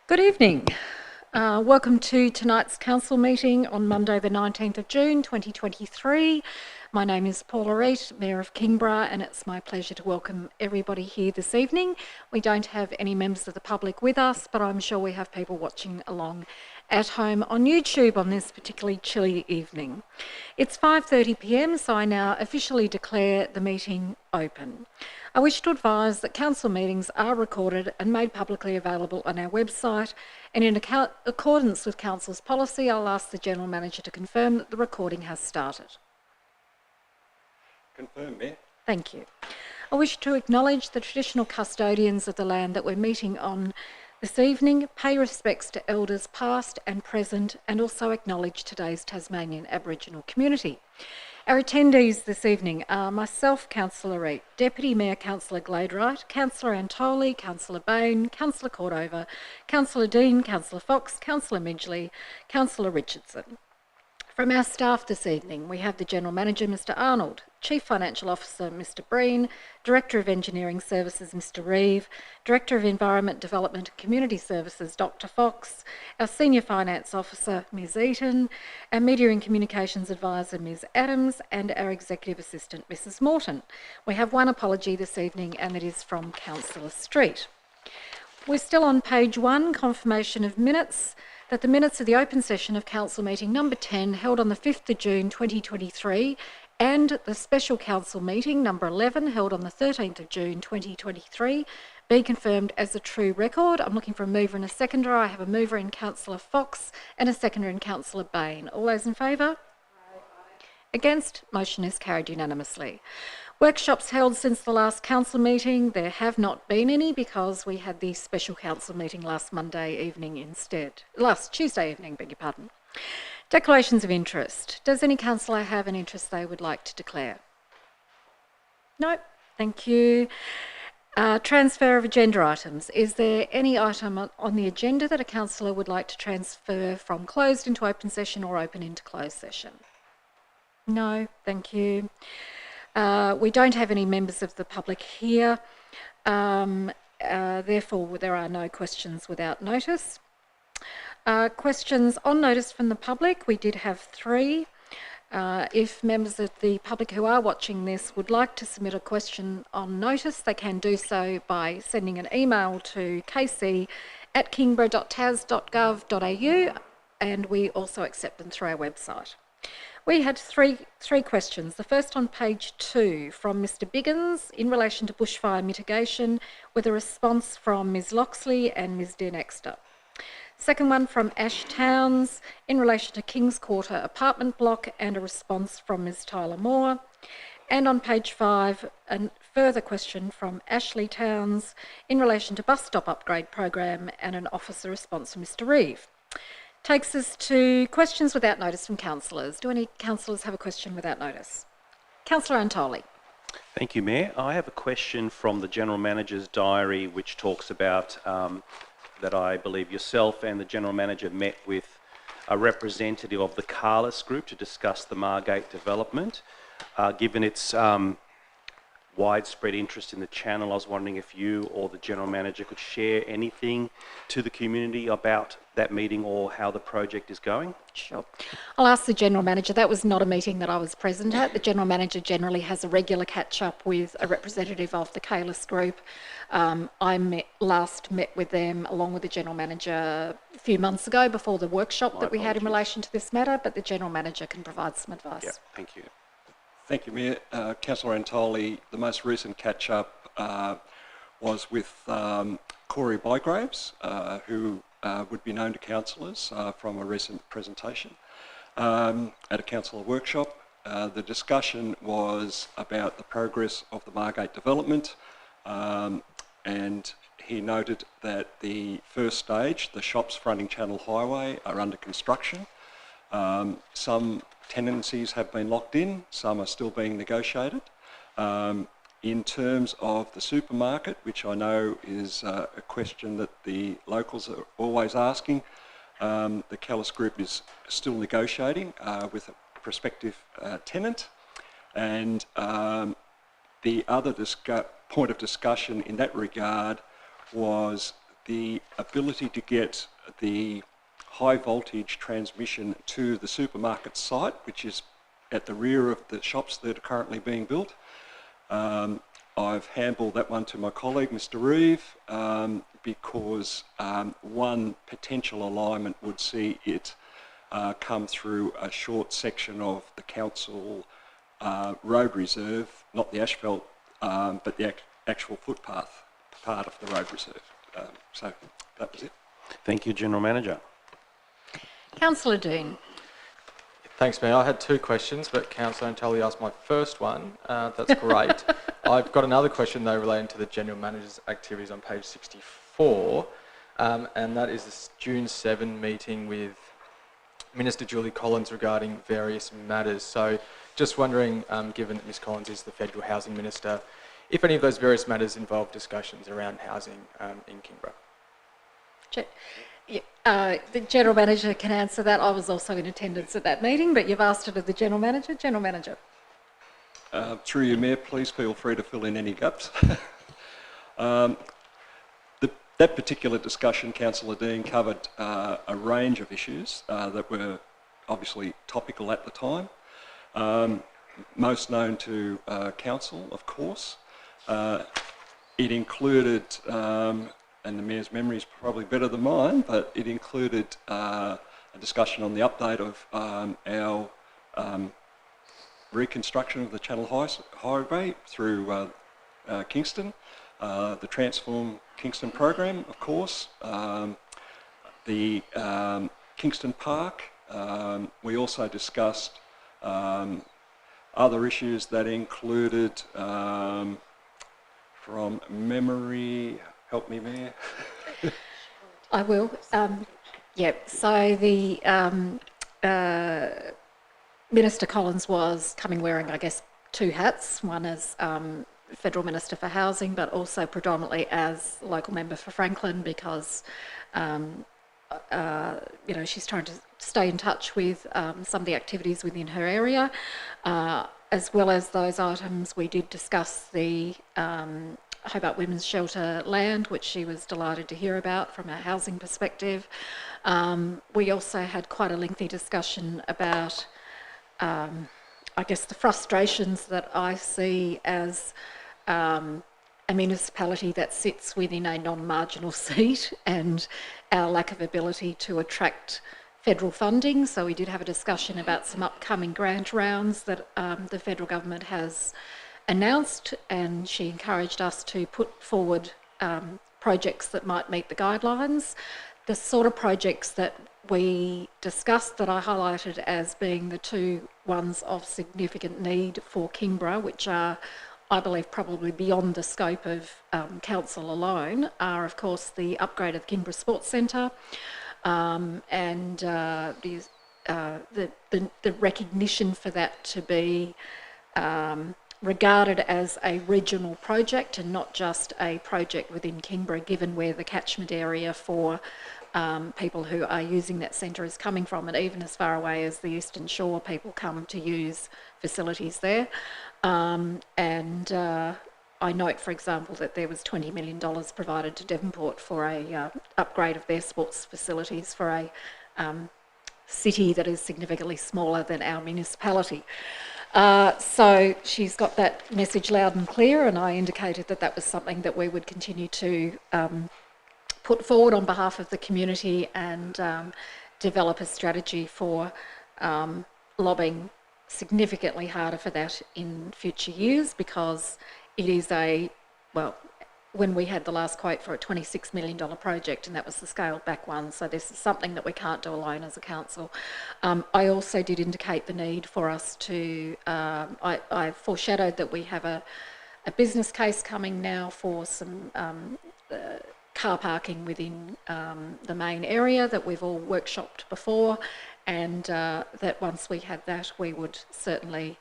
Good evening. Welcome to tonight's council meeting on Monday the 19th of June 2023. My name is Paula Reet, Mayor of Kingborough, and it's my pleasure to welcome everybody here this evening. We don't have any members of the public with us, but I'm sure we have people watching along at home on YouTube on this particularly chilly evening. It's 5:30 p.m, so I now officially declare the meeting open. I wish to advise that council meetings are recorded and made publicly available on our website, and in accordance with council's policy, I'll ask the General Manager to confirm that the recording has started. Confirm, Mayor. Thank you. I wish to acknowledge the traditional custodians of the land that we're meeting on this evening, pay respects to elders past and present, and also acknowledge today's Tasmanian Aboriginal community. Our attendees this evening are myself, Councillor Reet, Deputy Mayor Councillor Gladewright, Councillor Antoli, Councillor Bain, Councillor Cordova, Councillor Dean, Councillor Fox, Councillor Midgley, Councillor Richardson. From our staff this evening, we have the General Manager, Mr Arnold, Chief Financial Officer, Mr Breen, Director of Engineering Services, Mr Reeve, Director of Environment Development and Community Services, Dr Fox, our Senior Finance Officer, Ms Eaton, our Media and Communications Advisor, Ms Adams, and our Executive Assistant, Mrs Morton. We have one apology this evening, and it is from Councillor Street. We're still on page 1, confirmation of minutes, that the minutes of the open session of council meeting number 10 held on the 5th of June 2023 and the special council meeting number 11 held on the 13th of June 2023 be confirmed as a true record. I'm looking for a mover and a seconder. I have a mover in Councillor Fox and a seconder in Councillor Bain. All those in favour? Aye. Against? Motion is carried unanimously. Workshops held since the last council meeting. There have not been any because we had the special council meeting last Monday evening instead. Last Tuesday evening, beg your pardon. Declarations of interest. Does any councillor have an interest they would like to declare? No, thank you. Transfer of agenda items. Is there any item on the agenda that a councillor would like to transfer from closed into open session or open into closed session? No, thank you. We don't have any members of the public here, therefore there are no questions without notice. Questions on notice from the public, we did have 3. If members of the public who are watching this would like to submit a question on notice, they can do so by sending an email to kc@kingborough.tas.gov.au, and we also accept them through our website. We had three questions. The first on page 2 from Mr Biggins in relation to bushfire mitigation, with a response from Ms Loxley and Ms Denexter. Second one from Ash Towns in relation to Kings Quarter apartment block, and a response from Ms Tyler Moore. And on page 5, a further question from Ashley Towns in relation to bus stop upgrade program, and an officer response from Mr Reeve. Takes us to questions without notice from councillors. Do any councillors have a question without notice? Councillor Antoli. Thank you, Mayor. I have a question from the General Manager's diary, which talks about that I believe yourself and the General Manager met with a representative of the Carless Group to discuss the Margate development. Given its widespread interest in the channel, I was wondering if you or the General Manager could share anything to the community about that meeting or how the project is going? Sure. I'll ask the General Manager. That was not a meeting that I was present at. The General Manager generally has a regular catch-up with a representative of the Carless Group. I last met with them along with the General Manager a few months ago before the workshop that we had in relation to this matter, but the General Manager can provide some advice. Yeah, thank you. Thank you, Mayor. Councillor Antoli, the most recent catch-up was with Corey Bygraves, who would be known to councillors from a recent presentation at a councillor workshop. The discussion was about the progress of the Margate development, and he noted that the first stage, the shops fronting Channel Highway, are under construction. Some tenancies have been locked in, some are still being negotiated. In terms of the supermarket, which I know is a question that the locals are always asking, the Carless Group is still negotiating with a prospective tenant, and the other point of discussion in that regard was the ability to get the high voltage transmission to the supermarket site, which is at the rear of the shops that are currently being built. I've handballed that one to my colleague, Mr. Reeve, because one potential alignment would see it come through a short section of the council road reserve, not the asphalt, but the actual footpath part of the road reserve. So that was it. Thank you, General Manager. Councillor Dean. Thanks, Mayor. I had two questions, but Councillor Antoli asked my first one. That's great. I've got another question, though, relating to the General Manager's activities on page 64, and that is the June 7 meeting with Minister Julie Collins regarding various matters. So just wondering, given that Ms Collins is the Federal Housing Minister, if any of those various matters involve discussions around housing in Kingborough. The General Manager can answer that. I was also in attendance at that meeting, but you've asked it of the General Manager. General Manager. Through you, Mayor, please feel free to fill in any gaps. That particular discussion, Councillor Dean, covered a range of issues that were obviously topical at the time. Most known to Council, of course. It included, and the Mayor's memory is probably better than mine, but it included a discussion on the update of our reconstruction of the Channel Highway through Kingston, the Transform Kingston program, of course, the Kingston Park. We also discussed other issues that included, from memory, help me, Mayor. I will. So the Minister Collins was coming wearing, I guess, two hats. One as Federal Minister for Housing, but also predominantly as local member for Franklin, because she's trying to stay in touch with some of the activities within her area. As well as those items, we did discuss the Hobart Women's Shelter land, which she was delighted to hear about from a housing perspective. We also had quite a lengthy discussion about, I guess, the frustrations that I see as a municipality that sits within a non-marginal seat and our lack of ability to attract federal funding. So we did have a discussion about some upcoming grant rounds that the federal government has announced, and she encouraged us to put forward projects that might meet the guidelines. The sort of projects that we discussed that I highlighted as being the two ones of significant need for Kingborough, which are, I believe, probably beyond the scope of council alone, are of course the upgrade of the Kingborough Sports Centre, and the recognition for that to be regarded as a regional project and not just a project within Kingborough, given where the catchment area for people who are using that centre is coming from, and even as far away as the Eastern Shore, people come to use facilities there. I note, for example, that there was $20 million provided to Devonport for a upgrade of their sports facilities for a city that is significantly smaller than our municipality. So she's got that message loud and clear, and I indicated that that was something that we would continue to put forward on behalf of the community and develop a strategy for lobbying significantly harder for that in future years, because it is when we had the last quote for a $26 million project, and that was the scaled back one, so this is something that we can't do alone as a council. I also did indicate the need for us to, I foreshadowed that we have a business case coming now for some car parking within the main area that we've all workshopped before, and that once we had that, we would certainly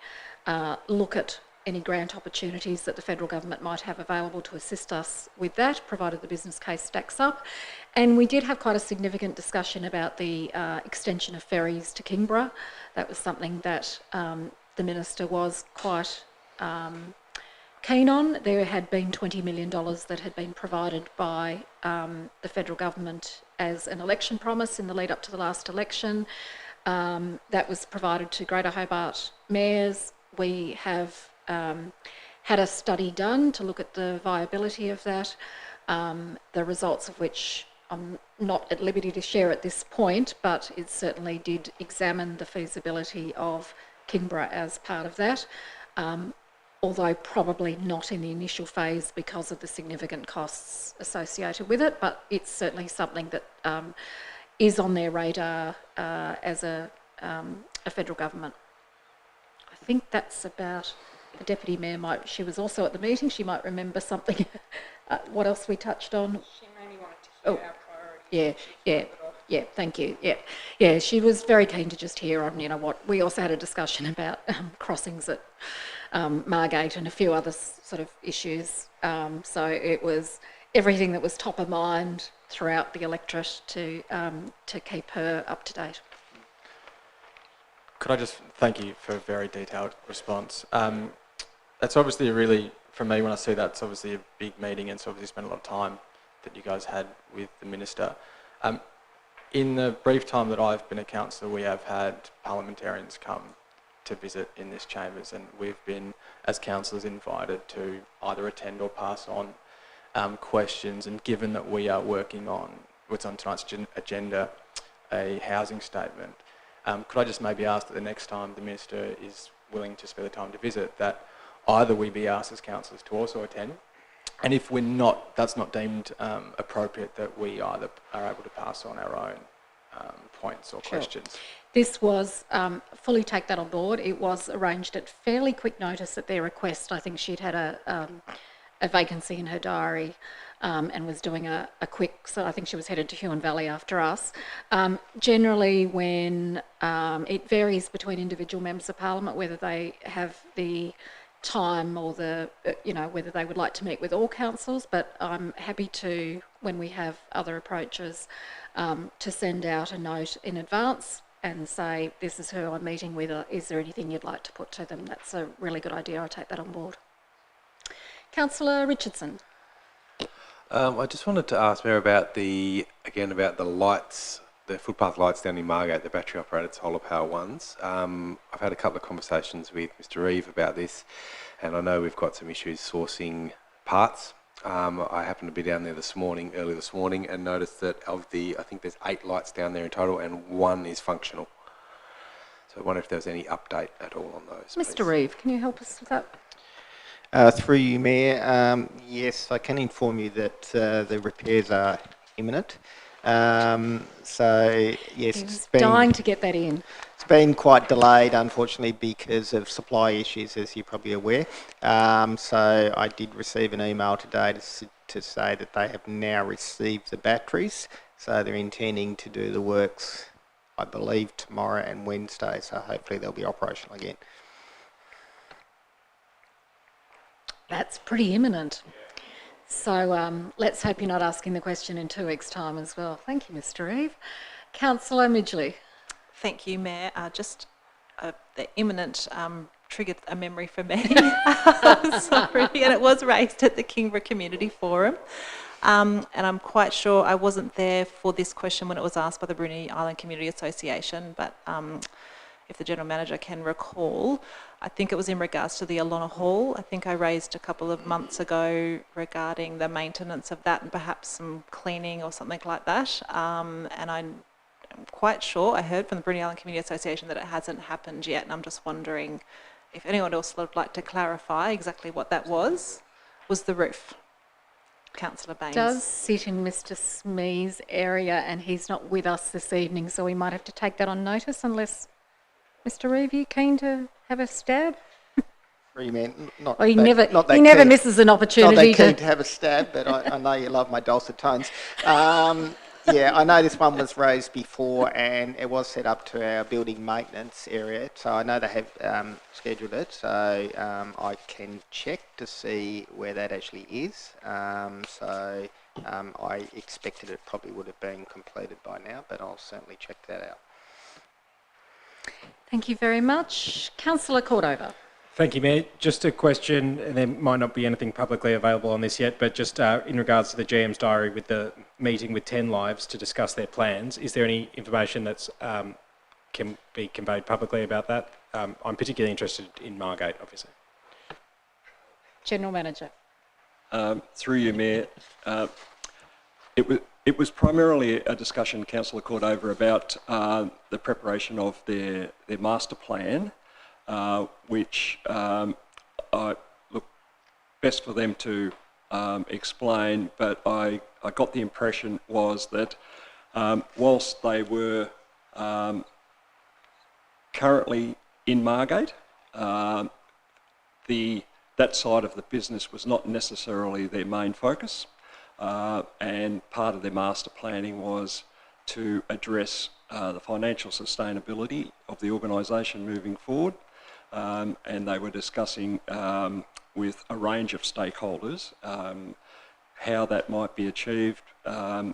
look at any grant opportunities that the federal government might have available to assist us with that, provided the business case stacks up. And we did have quite a significant discussion about the extension of ferries to Kingborough. That was something that the Minister was quite keen on. There had been $20 million that had been provided by the federal government as an election promise in the lead up to the last election. That was provided to Greater Hobart mayors. We have had a study done to look at the viability of that, the results of which I'm not at liberty to share at this point, but it certainly did examine the feasibility of Kingborough as part of that, although probably not in the initial phase because of the significant costs associated with it, but it's certainly something that is on their radar as a federal government. I think that's about. The Deputy Mayor she was also at the meeting, she might remember something. What else we touched on? She mainly wanted to hear our priorities. Yeah, thank you. Yeah, she was very keen to just hear on, what, we also had a discussion about crossings at Margate and a few other sort of issues. So it was everything that was top of mind throughout the electorate to keep her up to date. Could I just thank you for a very detailed response? That's obviously really, for me, when I see that, it's obviously a big meeting, and it's obviously spent a lot of time that you guys had with the Minister. In the brief time that I've been a councillor, we have had parliamentarians come to visit in this chambers, and we've been, as councillors, invited to either attend or pass on questions. And given that we are working on what's on tonight's agenda, a housing statement, could I just maybe ask that the next time the Minister is willing to spare the time to visit, that either we be asked as councillors to also attend, and if we're not, that's not deemed appropriate, that we either are able to pass on our own points or questions. This was, fully take that on board, it was arranged at fairly quick notice at their request. I think she'd had a vacancy in her diary and was doing a quick, so I think she was headed to Huon Valley after us. Generally when it varies between individual members of Parliament whether they have the time or the, whether they would like to meet with all councils, but I'm happy to, when we have other approaches, to send out a note in advance and say, this is who I'm meeting with, is there anything you'd like to put to them? That's a really good idea, I'll take that on board. Councillor Richardson. I just wanted to ask Mayor about the lights, the footpath lights down in Margate, the battery operated solar power ones. I've had a couple of conversations with Mr. Reeve about this, and I know we've got some issues sourcing parts. I happened to be down there early this morning, and noticed that of I think there's 8 lights down there in total, and 1 is functional. So I wonder if there's any update at all on those. Mr. Reeve, can you help us with that? Through you, Mayor, yes, I can inform you that the repairs are imminent. So yes, it's been dying to get that in. It's been quite delayed, unfortunately, because of supply issues, as you're probably aware. So I did receive an email today to say that they have now received the batteries. So they're intending to do the works, I believe, tomorrow and Wednesday. So hopefully they'll be operational again. That's pretty imminent. So let's hope you're not asking the question in 2 weeks' time as well. Thank you, Mr. Reeve. Councillor Midgley. Thank you, Mayor. The imminent triggered a memory for me. Sorry, and it was raised at the Kingborough Community Forum. And I'm quite sure I wasn't there for this question when it was asked by the Bruny Island Community Association, but if the General Manager can recall, I think it was in regards to the Alona Hall. I think I raised a couple of months ago regarding the maintenance of that and perhaps some cleaning or something like that. And I'm quite sure I heard from the Bruny Island Community Association that it hasn't happened yet, and I'm just wondering if anyone else would like to clarify exactly what that was the roof. Councillor Baines. Does sit in Mr. Smee's area, and he's not with us this evening, so we might have to take that on notice unless... Mr. Reeve, you keen to have a stab? Free man, not. He that, never, not that he never keen, misses an not opportunity that keen to have a stab, but I know you love my dulcet tones. Yeah, I know this one was raised before, and it was set up to our building maintenance area. So I know they have scheduled it. So I can check to see where that actually is. I expected it probably would have been completed by now, but I'll certainly check that out. Thank you very much. Councillor Cordova. Thank you, Mayor. Just a question, and there might not be anything publicly available on this yet, but just in regards to the GM's diary with the meeting with 10 Lives to discuss their plans, is there any information that's can be conveyed publicly about that? I'm particularly interested in Margate, obviously. General Manager. Through you, Mayor, it was primarily a discussion, Councillor Cordova, about the preparation of their master plan, which look, best for them to explain, but I got the impression was that whilst they were currently in Margate, that side of the business was not necessarily their main focus, and part of their master planning was to address the financial sustainability of the organisation moving forward, and they were discussing with a range of stakeholders how that might be achieved, and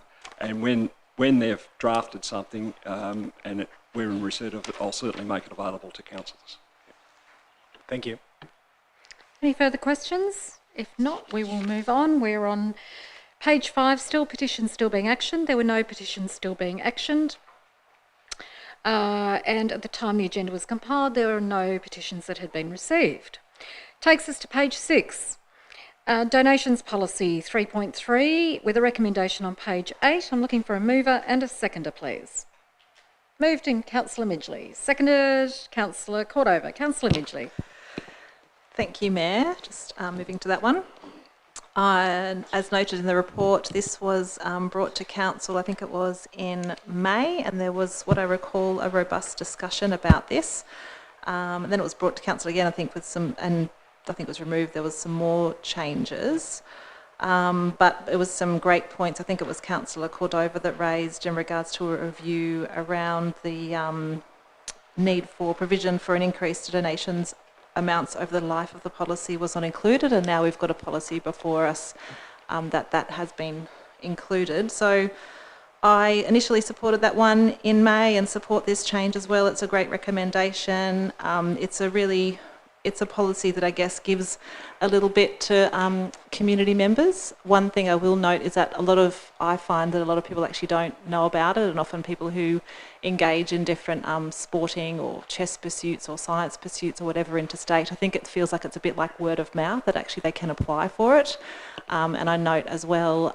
when they've drafted something and we're in receipt of it, I'll certainly make it available to councillors. Thank you. Any further questions? If not, we will move on. We're on page 5, still petitions still being actioned. There were no petitions still being actioned. And at the time the agenda was compiled, there were no petitions that had been received. Takes us to page 6. Donations policy 3.3 with a recommendation on page 8. I'm looking for a mover and a seconder, please. Moved in Councillor Midgley. Seconded Councillor Cordova. Councillor Midgley. Thank you, Mayor. Just moving to that one. As noted in the report, this was brought to Council, I think it was in May, and there was, what I recall, a robust discussion about this. And then it was brought to Council again, I think, with some, and I think it was removed, there was some more changes. But it was some great points. I think it was Councillor Cordova that raised in regards to a review around the need for provision for an increase to donations amounts over the life of the policy was not included, and now we've got a policy before us that has been included. So I initially supported that one in May and support this change as well. It's a great recommendation. It's a policy that I guess gives a little bit to community members. One thing I will note is that I find that a lot of people actually don't know about it, and often people who engage in different sporting or chess pursuits or science pursuits or whatever interstate, I think it feels like it's a bit like word of mouth, that actually they can apply for it. And I note as well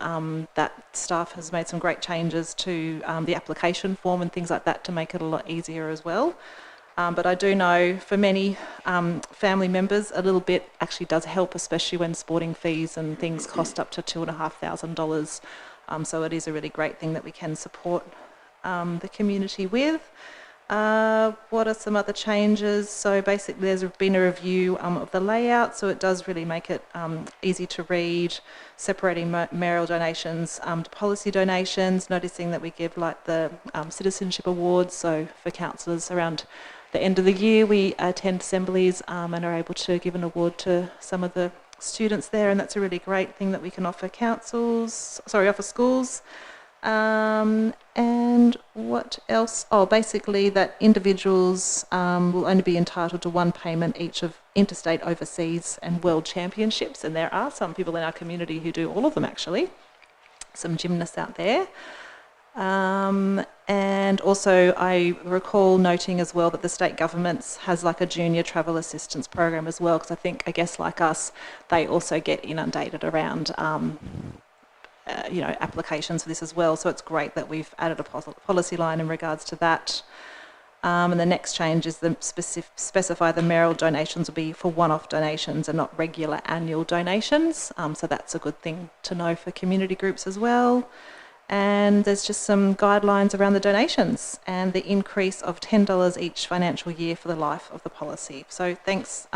that staff has made some great changes to the application form and things like that to make it a lot easier as well. But I do know for many family members, a little bit actually does help, especially when sporting fees and things cost up to $2,500. So it is a really great thing that we can support the community with. What are some other changes? So basically there's been a review of the layout, so it does really make it easy to read, separating mayoral donations to policy donations, noticing that we give like the citizenship awards, so for councillors around the end of the year we attend assemblies and are able to give an award to some of the students there, and that's a really great thing that we can offer offer schools. And what else? Oh, basically that individuals will only be entitled to one payment each of interstate, overseas and world championships, and there are some people in our community who do all of them actually, some gymnasts out there. And also I recall noting as well that the state governments has like a junior travel assistance program as well, because I guess like us, they also get inundated around applications for this as well. So it's great that we've added a policy line in regards to that. And the next change is the specify the mayoral donations will be for one-off donations and not regular annual donations. So that's a good thing to know for community groups as well. And there's just some guidelines around the donations and the increase of $10 each financial year for the life of the policy. So thanks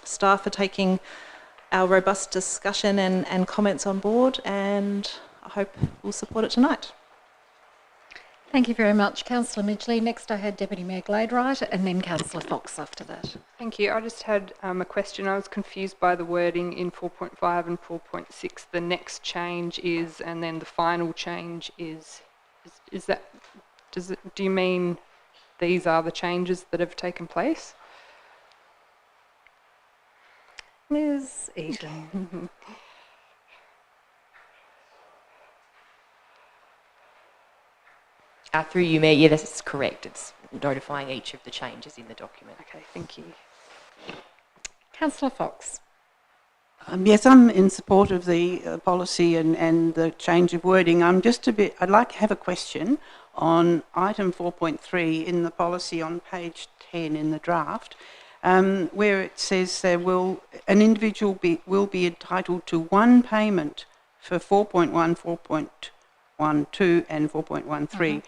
staff for taking our robust discussion and comments on board, and I hope we'll support it tonight. Thank you very much, Councillor Midgley. Next I had Deputy Mayor Gladwright and then Councillor Fox after that. Thank you. I just had a question. I was confused by the wording in 4.5 and 4.6. The next change is, and then the final change is that, do you mean these are the changes that have taken place? Ms. Eden. Through you, Mayor, yeah, that's correct. It's notifying each of the changes in the document. Okay, thank you. Councillor Fox. Yes, I'm in support of the policy and the change of wording. I'd like to have a question on item 4.3 in the policy on page 10 in the draft, where it says an individual will be entitled to one payment for 4.1, 4.12 and 4.13.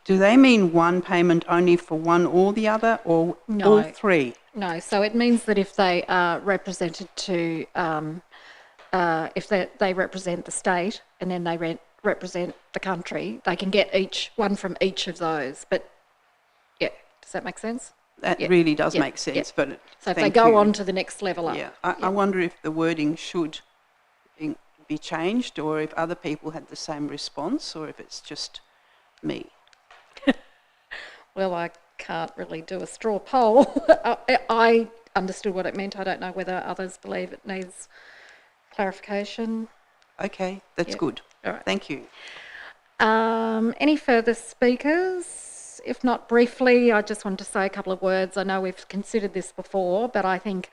Do they mean one payment only for one or the other, or all three? No, so it means that if they are represented to, if they represent the state and then they represent the country, they can get one from each of those. But yeah, does that make sense? That really does make sense. But so if they go on to the next level up. Yeah, I wonder if the wording should be changed, or if other people had the same response, or if it's just me. Well, I can't really do a straw poll. I understood what it meant. I don't know whether others believe it needs clarification. Okay, that's good. All right. Thank you. Any further speakers? If not, briefly, I just wanted to say a couple of words. I know we've considered this before, but I think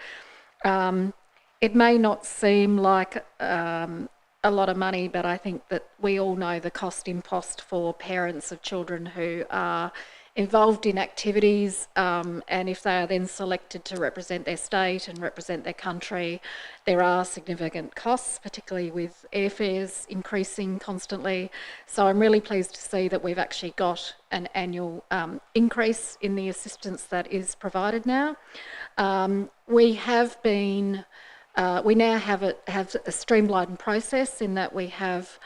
it may not seem like a lot of money, but I think that we all know the cost impost for parents of children who are involved in activities, and if they are then selected to represent their state and represent their country, there are significant costs, particularly with airfares increasing constantly. So I'm really pleased to see that we've actually got an annual increase in the assistance that is provided now. We now have a streamlined process in that we have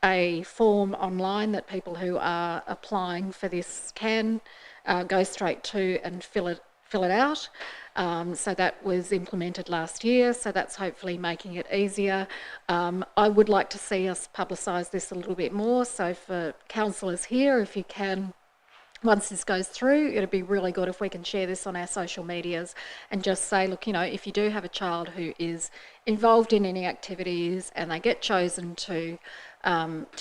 a form online that people who are applying for this can go straight to and fill it out. So that was implemented last year, so that's hopefully making it easier. I would like to see us publicise this a little bit more, so for councillors here, if you can, once this goes through, it'd be really good if we can share this on our social medias and just say, look, if you do have a child who is involved in any activities and they get chosen to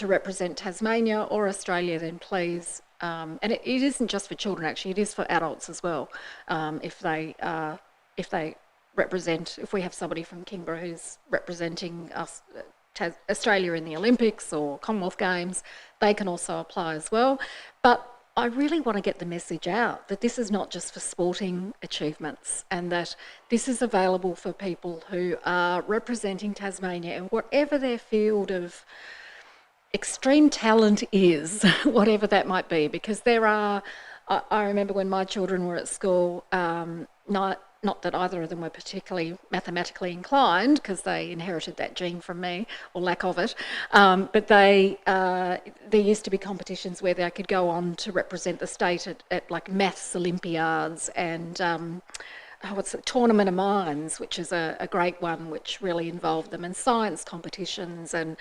represent Tasmania or Australia, then please, and it isn't just for children actually, it is for adults as well. If they represent, if we have somebody from Kingborough who's representing us, Australia in the Olympics or Commonwealth Games, they can also apply as well. But I really want to get the message out that this is not just for sporting achievements and that this is available for people who are representing Tasmania in whatever their field of extreme talent is, whatever that might be, because there are, I remember when my children were at school, not that either of them were particularly mathematically inclined because they inherited that gene from me, or lack of it, but there used to be competitions where they could go on to represent the state at like maths Olympiads and what's the Tournament of Minds, which is a great one which really involved them, and science competitions, and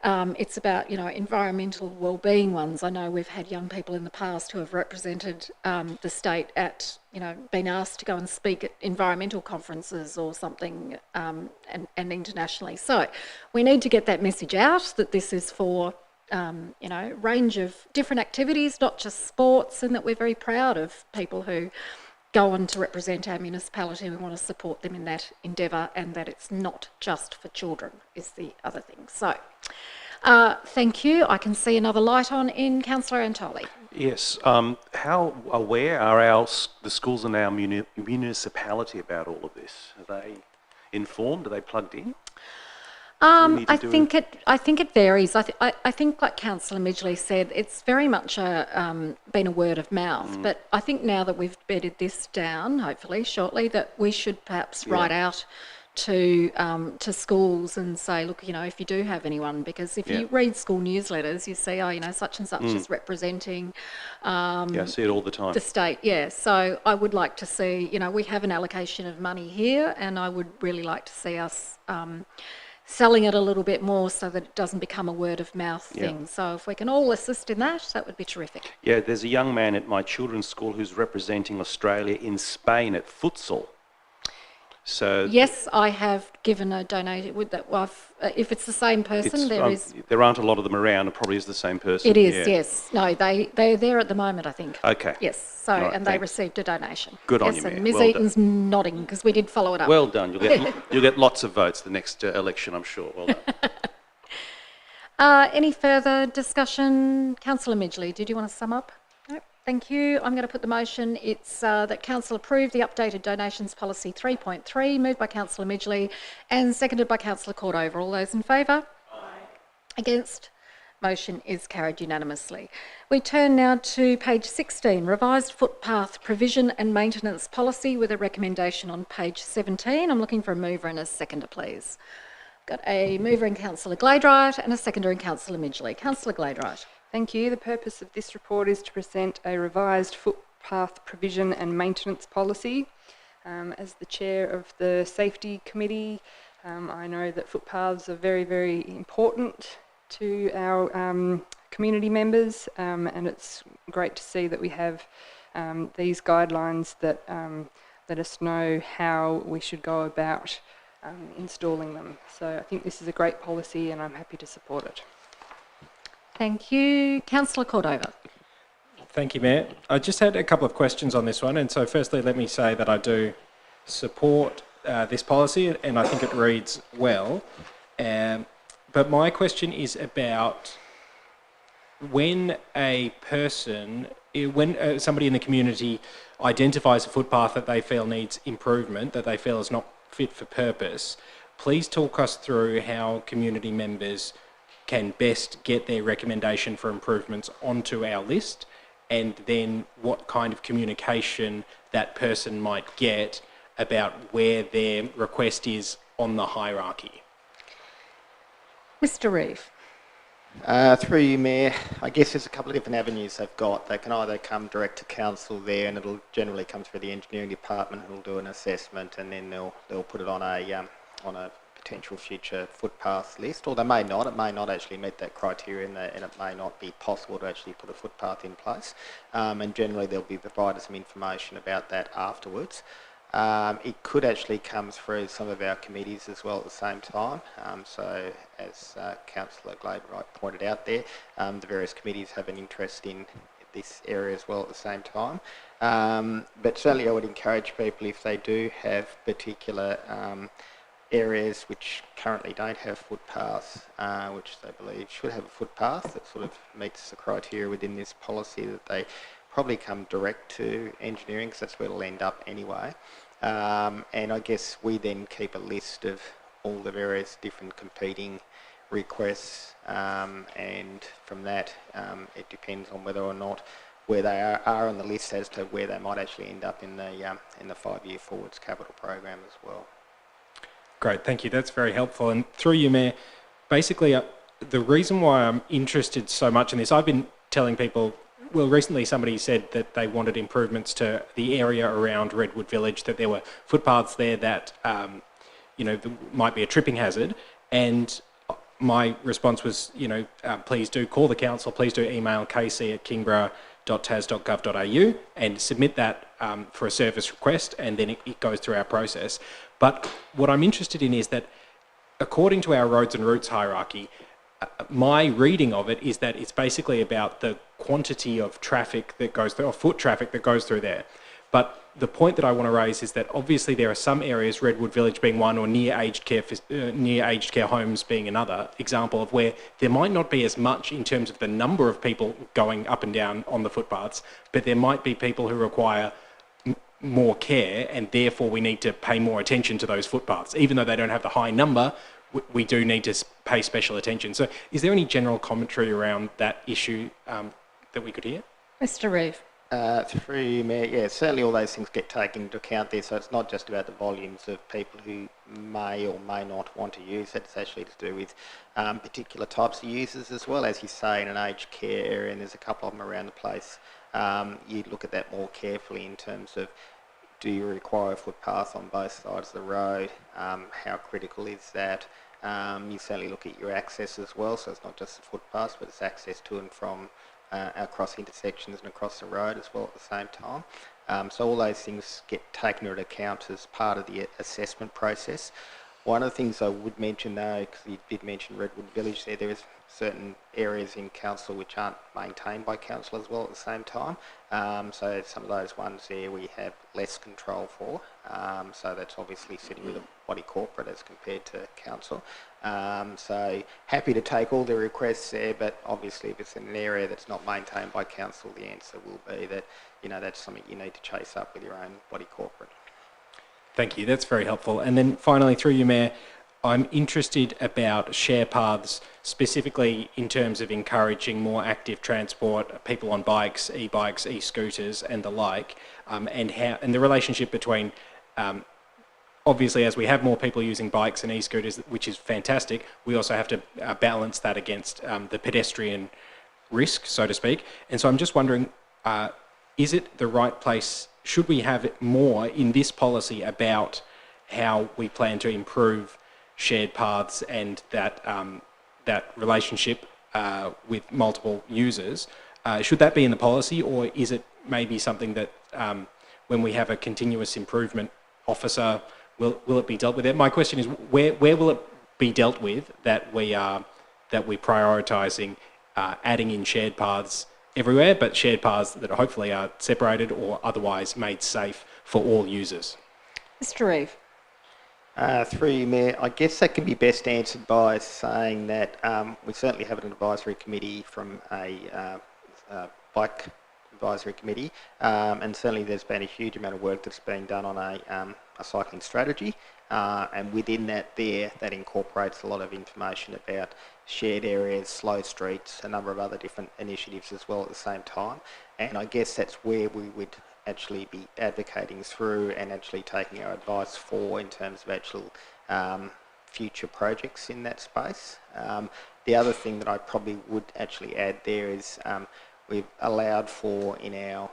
it's about, environmental wellbeing ones. I know we've had young people in the past who have represented the state at, been asked to go and speak at environmental conferences or something, and internationally. So we need to get that message out that this is for, range of different activities, not just sports, and that we're very proud of people who go on to represent our municipality. We want to support them in that endeavour, and that it's not just for children is the other thing. So, thank you. I can see another light on in Councillor Antoli. Yes. How aware are the schools in our municipality about all of this? Are they informed? Are they plugged in? I think it varies. I think, like Councillor Midgley said, it's very much been a word of mouth. But I think now that we've bedded this down, hopefully shortly, that we should perhaps write out to schools and say, look, if you do have anyone, because if you read school newsletters, you see, such and such is representing. I see it all the time. The state, yeah. So I would like to see, we have an allocation of money here, and I would really like to see us selling it a little bit more so that it doesn't become a word of mouth thing. So if we can all assist in that, that would be terrific. Yeah, there's a young man at my children's school who's representing Australia in Spain at futsal. So Yes, I have given a donation with that. Well, if it's the same person, there aren't a lot of them around. It probably is the same person. It is, yeah. yes. No, they're there at the moment, I think. Okay. Yes. So, Right, and they thanks. received a donation. Good on yes, you, and Mayor. Ms. Well done. Eaton's nodding because we did follow it up. Well done. You'll get lots of votes the next election, I'm sure. Well done. Any further discussion? Councillor Midgley, did you want to sum up? No. Thank you. I'm going to put the motion. It's that Council approve the updated donations policy 3.3, moved by Councillor Midgley and seconded by Councillor Cordover. All those in favour? Aye. Against? Motion is carried unanimously. We turn now to page 16, revised footpath provision and maintenance policy with a recommendation on page 17. I'm looking for a mover and a seconder, please. Got a mover in Councillor Gladright and a seconder in Councillor Midgley. Councillor Gladright. Thank you. The purpose of this report is to present a revised footpath provision and maintenance policy. As the chair of the Safety Committee, I know that footpaths are very, very important to our community members, and it's great to see that we have these guidelines that let us know how we should go about installing them. So I think this is a great policy and I'm happy to support it. Thank you. Councillor Cordover. Thank you, Mayor. I just had a couple of questions on this one. And so firstly, let me say that I do support this policy and I think it reads well. But my question is about when a person, when somebody in the community identifies a footpath that they feel needs improvement, that they feel is not fit for purpose, please talk us through how community members can best get their recommendation for improvements onto our list, and then what kind of communication that person might get about where their request is on the hierarchy. Mr. Reeve. Through you, Mayor, I guess there's a couple of different avenues they've got. They can either come direct to council there, and it'll generally come through the engineering department, who'll do an assessment, and then they'll put it on a potential future footpath list, or they may not. It may not actually meet that criteria, and it may not be possible to actually put a footpath in place. And generally, they'll be provided some information about that afterwards. It could actually come through some of our committees as well at the same time. So as Councillor Gladright pointed out there, the various committees have an interest in this area as well at the same time. But certainly I would encourage people, if they do have particular areas which currently don't have footpaths, which they believe should have a footpath that sort of meets the criteria within this policy, that they probably come direct to engineering, because that's where it'll end up anyway. And I guess we then keep a list of all the various different competing requests, and from that it depends on whether or not where they are on the list as to where they might actually end up in the 5-year forwards capital program as well. Great, thank you. That's very helpful. And through you, Mayor, basically the reason why I'm interested so much in this, I've been telling people, well, recently somebody said that they wanted improvements to the area around Redwood Village, that there were footpaths there that, might be a tripping hazard. And my response was, please do call the council, please do email kc@kingborough.tas.gov.au and submit that for a service request, and then it goes through our process. But what I'm interested in is that according to our roads and routes hierarchy, my reading of it is that it's basically about the quantity of traffic that goes through, or foot traffic that goes through there. But the point that I want to raise is that obviously there are some areas, Redwood Village being one, or near aged care homes being another example, of where there might not be as much in terms of the number of people going up and down on the footpaths, but there might be people who require more care, and therefore we need to pay more attention to those footpaths. Even though they don't have the high number, we do need to pay special attention. So is there any general commentary around that issue that we could hear? Mr. Reeve. Through you, Mayor, yeah, certainly all those things get taken into account there, so it's not just about the volumes of people who may or may not want to use it, it's actually to do with particular types of users as well. As you say, in an aged care area, and there's a couple of them around the place, you look at that more carefully in terms of, do you require a footpath on both sides of the road? How critical is that? You certainly look at your access as well, so it's not just the footpaths, but it's access to and from across intersections and across the road as well at the same time. So all those things get taken into account as part of the assessment process. One of the things I would mention though, because you did mention Redwood Village there is certain areas in council which aren't maintained by council as well at the same time. So some of those ones there we have less control for. So that's obviously sitting with a body corporate as compared to council. So happy to take all the requests there, but obviously if it's in an area that's not maintained by council, the answer will be that, that's something you need to chase up with your own body corporate. Thank you, that's very helpful. And then finally, through you, Mayor, I'm interested about share paths, specifically in terms of encouraging more active transport, people on bikes, e-bikes, e-scooters and the like, and the relationship between, obviously as we have more people using bikes and e-scooters, which is fantastic, we also have to balance that against the pedestrian risk, so to speak. And so I'm just wondering, is it the right place, should we have more in this policy about how we plan to improve shared paths and that that relationship with multiple users? Should that be in the policy, or is it maybe something that when we have a continuous improvement officer, will it be dealt with there? My question is, where will it be dealt with that we're prioritising adding in shared paths everywhere, but shared paths that hopefully are separated or otherwise made safe for all users? Mr. Reeve. Through you, Mayor, I guess that can be best answered by saying that we certainly have an advisory committee from a bike advisory committee, and certainly there's been a huge amount of work that's been done on a cycling strategy, and within that that incorporates a lot of information about shared areas, slow streets, a number of other different initiatives as well at the same time. And I guess that's where we would actually be advocating through and actually taking our advice for in terms of actual future projects in that space. The other thing that I probably would actually add there is we've allowed for in our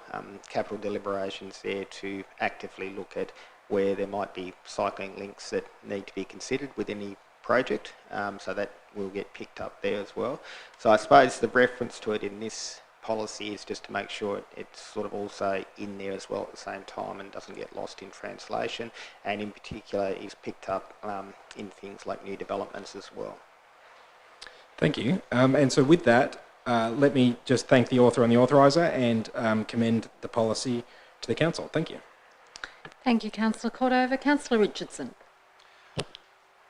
capital deliberations there to actively look at where there might be cycling links that need to be considered with any project, so that will get picked up there as well. So I suppose the reference to it in this policy is just to make sure it's sort of also in there as well at the same time and doesn't get lost in translation, and in particular is picked up in things like new developments as well. Thank you. And so with that, let me just thank the author and the authoriser and commend the policy to the council. Thank you. Thank you, Councillor Cordova. Councillor Richardson.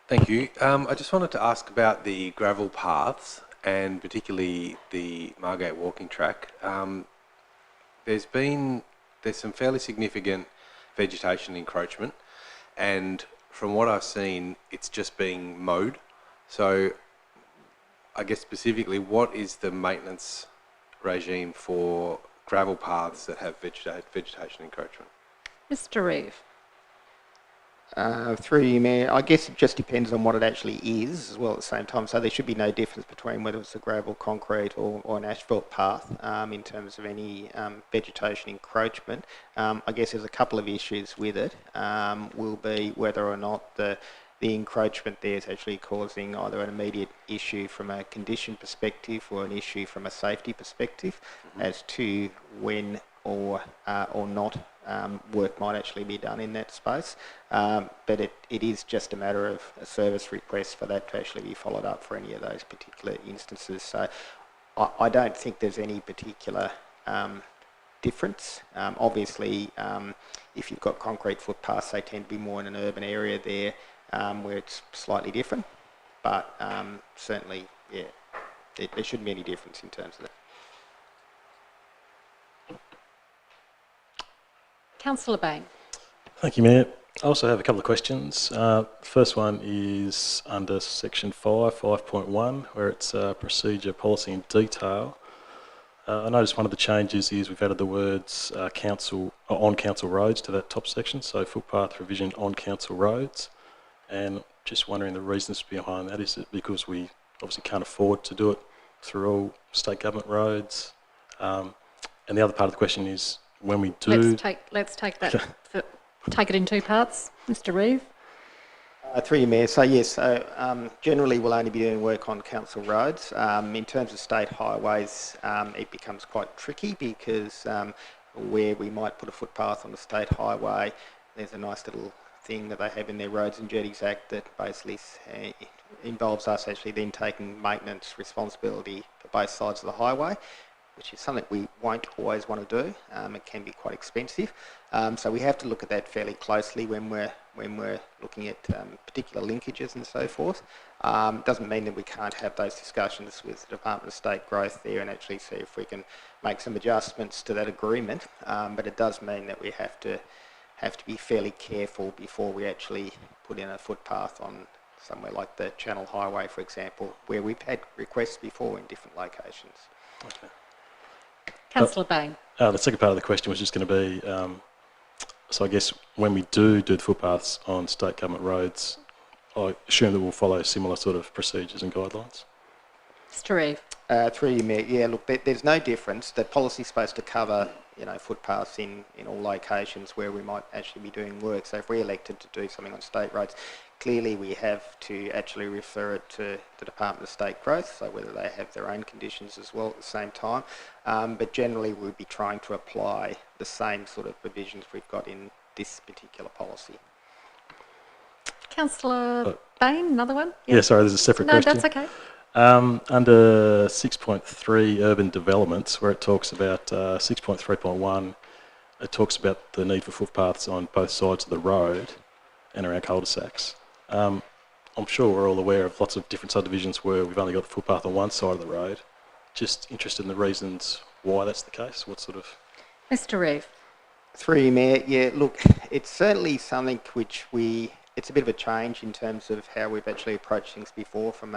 Thank you. I just wanted to ask about the gravel paths and particularly the Margate walking track. There's some fairly significant vegetation encroachment, and from what I've seen, it's just being mowed. So I guess specifically, what is the maintenance regime for gravel paths that have vegetation encroachment? Mr. Reeve. Through you, Mayor, I guess it just depends on what it actually is as well at the same time. So there should be no difference between whether it's a gravel, concrete or an asphalt path in terms of any vegetation encroachment. I guess there's a couple of issues with it. Will be whether or not the encroachment there is actually causing either an immediate issue from a condition perspective or an issue from a safety perspective as to when or not work might actually be done in that space. But it is just a matter of a service request for that to actually be followed up for any of those particular instances. So I don't think there's any particular difference. Obviously, if you've got concrete footpaths, they tend to be more in an urban area there where it's slightly different. But certainly, yeah, there shouldn't be any difference in terms of that. Councillor Bain. Thank you, Mayor. I also have a couple of questions. First one is under section 5.1, where it's procedure, policy and detail. I noticed one of the changes is we've added the words on council roads to that top section, so footpath revision on council roads. And just wondering the reasons behind that. Is it because we obviously can't afford to do it through all state government roads? And the other part of the question is, when we do... Let's take that, take it in two parts. Mr. Reeve. Through you, Mayor. So yes, generally we'll only be doing work on council roads. In terms of state highways, it becomes quite tricky because where we might put a footpath on the state highway, there's a nice little thing that they have in their Roads and Jetties Act that basically involves us actually then taking maintenance responsibility for both sides of the highway, which is something we won't always want to do. It can be quite expensive. So we have to look at that fairly closely when we're looking at particular linkages and so forth. Doesn't mean that we can't have those discussions with the Department of State Growth there and actually see if we can make some adjustments to that agreement. But it does mean that we have to be fairly careful before we actually put in a footpath on somewhere like the Channel Highway, for example, where we've had requests before in different locations. Okay. Councillor Bain. The second part of the question was just going to be, so I guess when we do the footpaths on state government roads, I assume that we'll follow similar sort of procedures and guidelines? Mr. Reeve. Through you, Mayor. Yeah, look, there's no difference. The policy's supposed to cover, footpaths in all locations where we might actually be doing work. So if we're elected to do something on state roads, clearly we have to actually refer it to the Department of State Growth, so whether they have their own conditions as well at the same time. But generally we'll be trying to apply the same sort of provisions we've got in this particular policy. Councillor Bain, another one? Yeah, sorry, there's a separate question. No, that's okay. Under 6.3 urban developments, where it talks about 6.3.1, it talks about the need for footpaths on both sides of the road and around cul-de-sacs. I'm sure we're all aware of lots of different subdivisions where we've only got the footpath on one side of the road. Just interested in the reasons why that's the case. What sort of... Mr. Reeve. Through you, Mayor. Yeah, look, it's certainly something which it's a bit of a change in terms of how we've actually approached things before from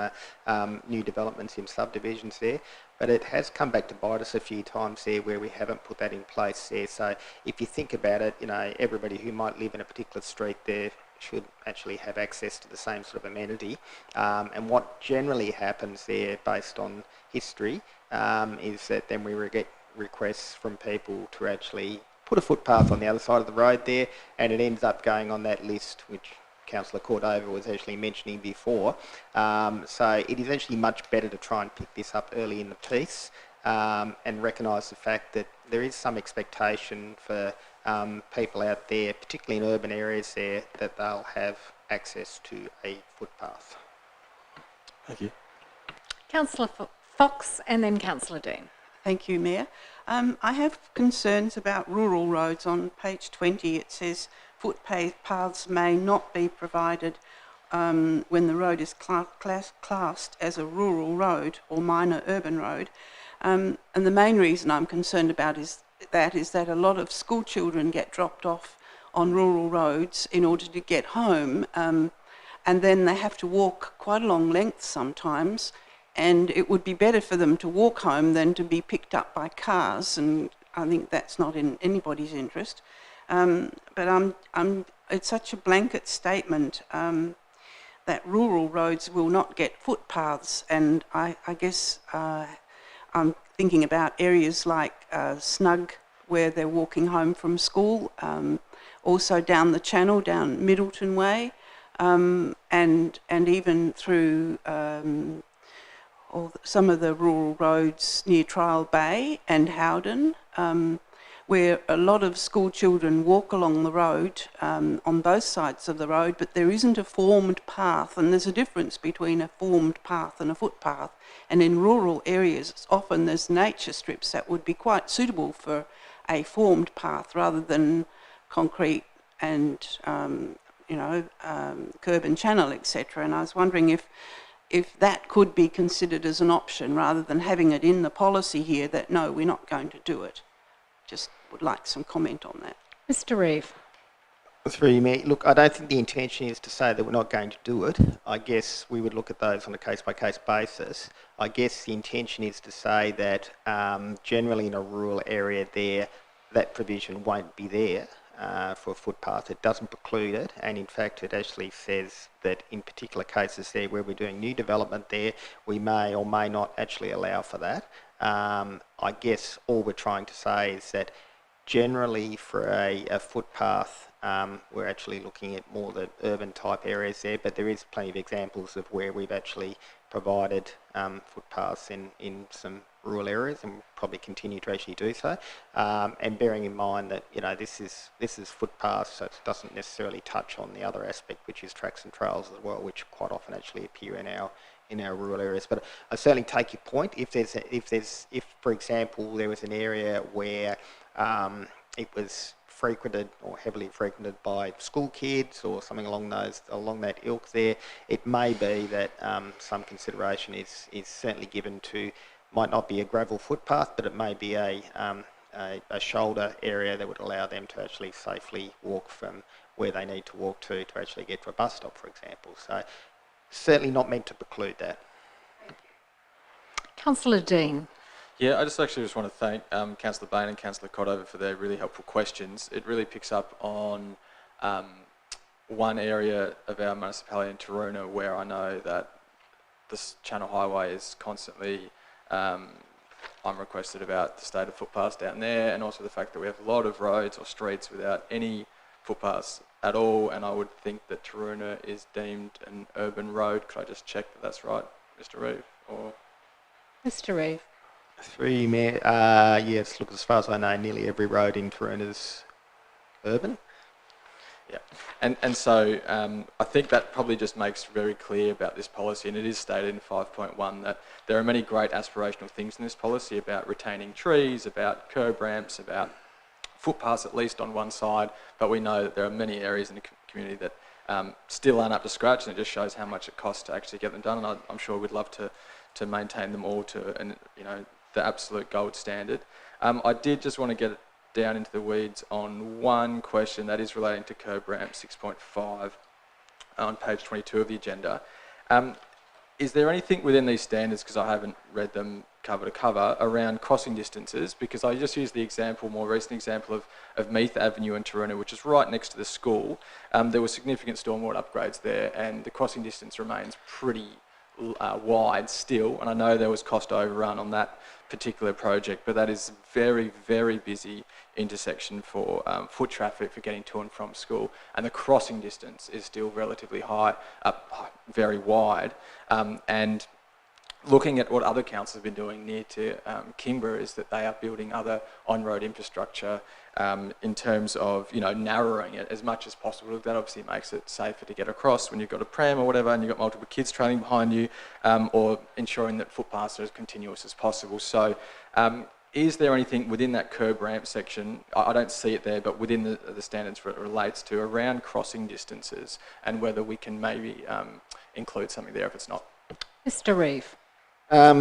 new developments in subdivisions there. But it has come back to bite us a few times there where we haven't put that in place there. So if you think about it, everybody who might live in a particular street there should actually have access to the same sort of amenity. And what generally happens there based on history is that then we get requests from people to actually put a footpath on the other side of the road there, and it ends up going on that list, which Councillor Cordova was actually mentioning before. So it is actually much better to try and pick this up early in the piece and recognise the fact that there is some expectation for people out there, particularly in urban areas there, that they'll have access to a footpath. Thank you. Councillor Fox and then Councillor Dean. Thank you, Mayor. I have concerns about rural roads. On page 20 it says footpaths may not be provided when the road is classed as a rural road or minor urban road. And the main reason I'm concerned about is that a lot of school children get dropped off on rural roads in order to get home, and then they have to walk quite a long length sometimes, and it would be better for them to walk home than to be picked up by cars, and I think that's not in anybody's interest. But it's such a blanket statement that rural roads will not get footpaths, and I guess I'm thinking about areas like Snug, where they're walking home from school, also down the channel, down Middleton Way, and even through some of the rural roads near Trial Bay and Howden, where a lot of school children walk along the road on both sides of the road, but there isn't a formed path, and there's a difference between a formed path and a footpath. And in rural areas, often there's nature strips that would be quite suitable for a formed path rather than concrete and, curb and channel, etc. And I was wondering if that could be considered as an option rather than having it in the policy here that, no, we're not going to do it. Just would like some comment on that. Mr. Reeve. Through you, Mayor. Look, I don't think the intention is to say that we're not going to do it. I guess we would look at those on a case-by-case basis. I guess the intention is to say that generally in a rural area there, that provision won't be there for a footpath. It doesn't preclude it, and in fact it actually says that in particular cases there where we're doing new development there, we may or may not actually allow for that. I guess all we're trying to say is that generally for a footpath, we're actually looking at more the urban type areas there, but there is plenty of examples of where we've actually provided footpaths in some rural areas, and we'll probably continue to actually do so. And bearing in mind that this is footpaths, so it doesn't necessarily touch on the other aspect, which is tracks and trails as well, which quite often actually appear in our rural areas. But I certainly take your point. If for example there was an area where it was frequented or heavily frequented by school kids or something along that ilk there, it may be that some consideration is certainly given to, might not be a gravel footpath, but it may be a shoulder area that would allow them to actually safely walk from where they need to walk to actually get to a bus stop, for example. So certainly not meant to preclude that. Councillor Dean. Yeah, I just want to thank Councillor Bain and Councillor Cotover for their really helpful questions. It really picks up on one area of our municipality in Taroona where I know that this Channel Highway is constantly, I'm requested about the state of footpaths down there, and also the fact that we have a lot of roads or streets without any footpaths at all, and I would think that Taroona is deemed an urban road. Could I just check that that's right, Mr. Reeve? Or Mr. Reeve. Through you, Mayor. Yes, look, as far as I know, nearly every road in Taroona is urban. Yeah, and so I think that probably just makes very clear about this policy, and it is stated in 5.1 that there are many great aspirational things in this policy about retaining trees, about curb ramps, about footpaths at least on one side, but we know that there are many areas in the community that still aren't up to scratch, and it just shows how much it costs to actually get them done, and I'm sure we'd love to maintain them all to the absolute gold standard. I did just want to get down into the weeds on one question that is relating to curb ramp 6.5 on page 22 of the agenda. Is there anything within these standards, because I haven't read them cover to cover, around crossing distances? Because I just used the more recent example of Meath Avenue in Taroona, which is right next to the school. There were significant stormwater upgrades there, and the crossing distance remains pretty wide still, and I know there was cost overrun on that particular project, but that is very, very busy intersection for foot traffic for getting to and from school, and the crossing distance is still relatively high, very wide, and looking at what other councils have been doing near to Kingborough is that they are building other on-road infrastructure in terms of narrowing it as much as possible. That obviously makes it safer to get across when you've got a pram or whatever and you've got multiple kids trailing behind you, or ensuring that footpaths are as continuous as possible. So is there anything within that curb ramp section, I don't see it there, but within the standards where it relates to, around crossing distances, and whether we can maybe include something there if it's not? Mr. Reeve.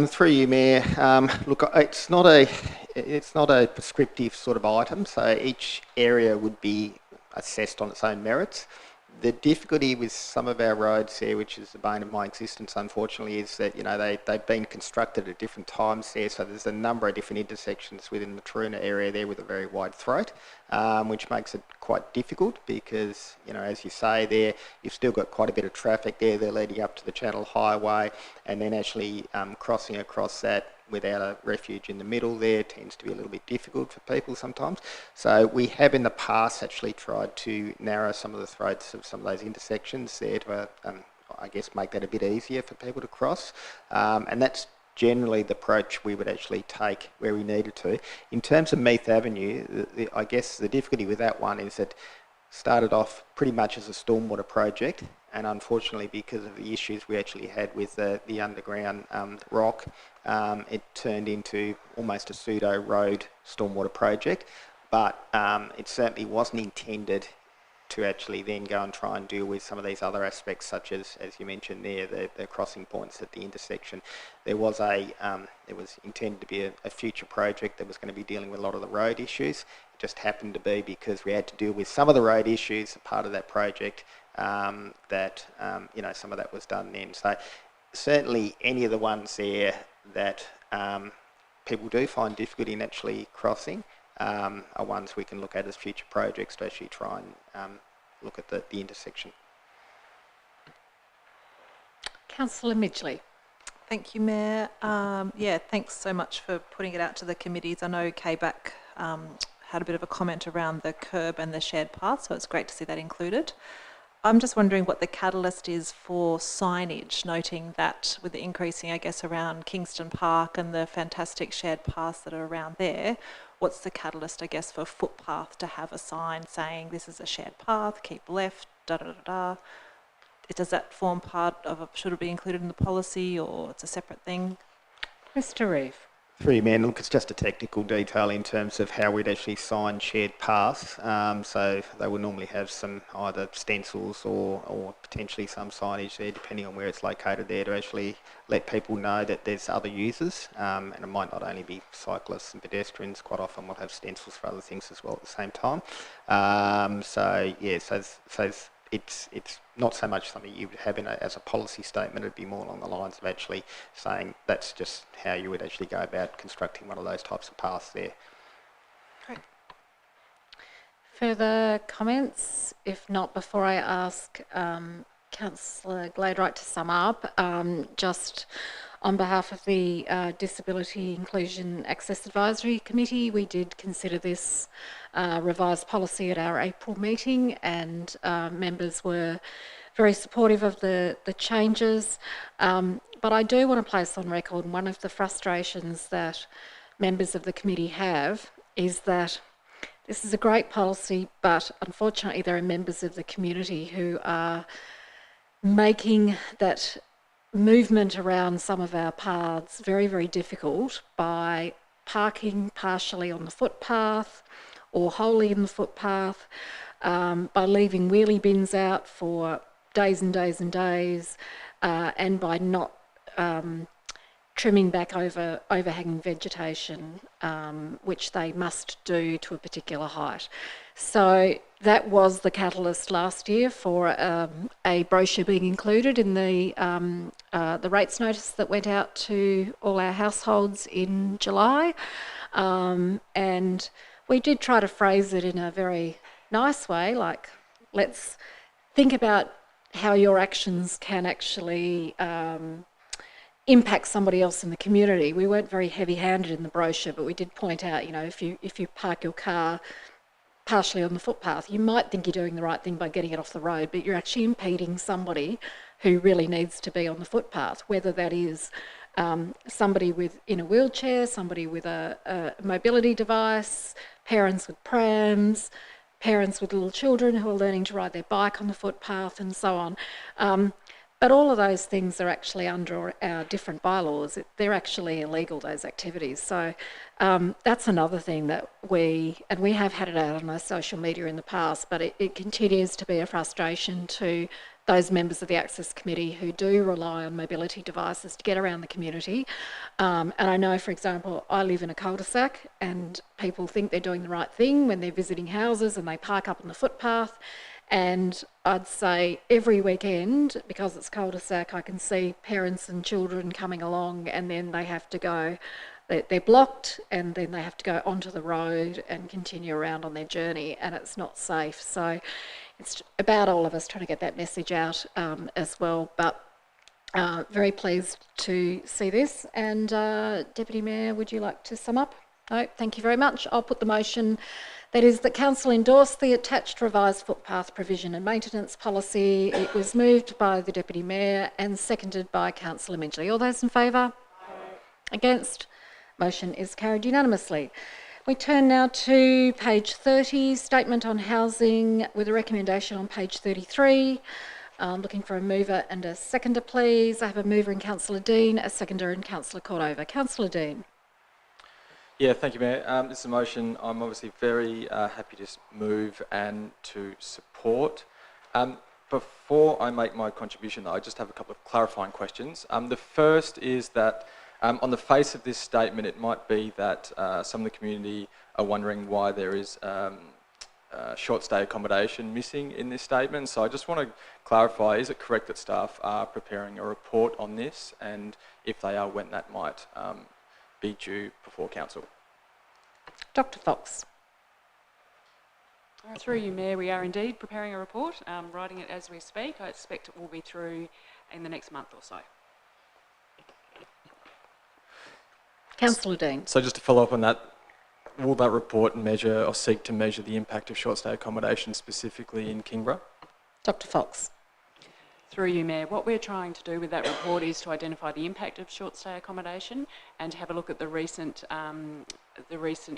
Through you, Mayor. Look, it's not a prescriptive sort of item, so each area would be assessed on its own merits. The difficulty with some of our roads there, which is the bane of my existence, unfortunately, is that they've been constructed at different times there. So there's a number of different intersections within the Taroona area there with a very wide throat, which makes it quite difficult because, as you say there, you've still got quite a bit of traffic there. They're leading up to the Channel Highway, and then actually crossing across that without a refuge in the middle there tends to be a little bit difficult for people sometimes. So we have in the past actually tried to narrow some of the throats of some of those intersections there to, I guess, make that a bit easier for people to cross. And that's generally the approach we would actually take where we needed to. In terms of Meath Avenue, I guess the difficulty with that one is that started off pretty much as a stormwater project, and unfortunately because of the issues we actually had with the underground rock, it turned into almost a pseudo road stormwater project, but it certainly wasn't intended to actually then go and try and deal with some of these other aspects, such as you mentioned there, the crossing points at the intersection. There was it was intended to be a future project that was going to be dealing with a lot of the road issues. It just happened to be because we had to deal with some of the road issues, a part of that project, that some of that was done then. So certainly any of the ones there that people do find difficulty in actually crossing are ones we can look at as future projects to actually try and look at the intersection. Councillor Midgley. Thank you, Mayor. Thanks so much for putting it out to the committees. I know KBAC had a bit of a comment around the curb and the shared path, so it's great to see that included. I'm just wondering what the catalyst is for signage, noting that with the increasing, I guess, around Kingston Park and the fantastic shared paths that are around there, what's the catalyst, I guess, for footpath to have a sign saying this is a shared path, keep left, da-da-da-da? Does that form part of, should it be included in the policy, or it's a separate thing? Mr. Reeve. Through you, man, look, it's just a technical detail in terms of how we'd actually sign shared paths. So they would normally have some either stencils or potentially some signage there, depending on where it's located there, to actually let people know that there's other users. And it might not only be cyclists and pedestrians, quite often we'll have stencils for other things as well at the same time. So it's not so much something you would have as a policy statement. It'd be more along the lines of actually saying that's just how you would actually go about constructing one of those types of paths there. Great. Further comments? If not, before I ask Councillor Gladwright to sum up, just on behalf of the Disability Inclusion Access Advisory Committee, we did consider this revised policy at our April meeting, and members were very supportive of the changes. But I do want to place on record one of the frustrations that members of the committee have is that this is a great policy, but unfortunately there are members of the community who are making that movement around some of our paths very, very difficult by parking partially on the footpath or wholly in the footpath, by leaving wheelie bins out for days and days and days, and by not trimming back overhanging vegetation, which they must do to a particular height. So that was the catalyst last year for a brochure being included in the rates notice that went out to all our households in July. And we did try to phrase it in a very nice way, like, let's think about how your actions can actually impact somebody else in the community. We weren't very heavy-handed in the brochure, but we did point out, you know, if you park your car partially on the footpath, you might think you're doing the right thing by getting it off the road, but you're actually impeding somebody who really needs to be on the footpath, whether that is somebody in a wheelchair, somebody with a mobility device, parents with prams, parents with little children who are learning to ride their bike on the footpath, and so on. But all of those things are actually under our different bylaws. They're actually illegal, those activities. So that's another thing that we have had it out on our social media in the past, but it continues to be a frustration to those members of the Access Committee who do rely on mobility devices to get around the community. And I know, for example, I live in a cul-de-sac, and people think they're doing the right thing when they're visiting houses and they park up on the footpath. And I'd say every weekend, because it's cul-de-sac, I can see parents and children coming along, and then they have to go, they're blocked, and then they have to go onto the road and continue around on their journey, and it's not safe. So it's about all of us trying to get that message out as well. But very pleased to see this. And Deputy Mayor, would you like to sum up? No, thank you very much. I'll put the motion. That is that Council endorse the attached revised footpath provision and maintenance policy. It was moved by the Deputy Mayor and seconded by Councillor Midgley. All those in favour? Against? Motion is carried unanimously. We turn now to page 30, Statement on Housing, with a recommendation on page 33. Looking for a mover and a seconder, please. I have a mover in Councillor Dean, a seconder in Councillor Cordova. Councillor Dean. Yeah, thank you, Mayor. This is a motion I'm obviously very happy to move and to support. Before I make my contribution, though, I just have a couple of clarifying questions. The first is that on the face of this statement, it might be that some of the community are wondering why there is short stay accommodation missing in this statement. So I just want to clarify, is it correct that staff are preparing a report on this, and if they are, when that might be due before council? Dr. Fox. Through you, Mayor, we are indeed preparing a report, writing it as we speak. I expect it will be through in the next month or so. Councillor Dean. So just to follow up on that, will that report measure or seek to measure the impact of short-stay accommodation specifically in Kingborough? Dr Fox. Through you, Mayor, what we're trying to do with that report is to identify the impact of short-stay accommodation and to have a look at the recent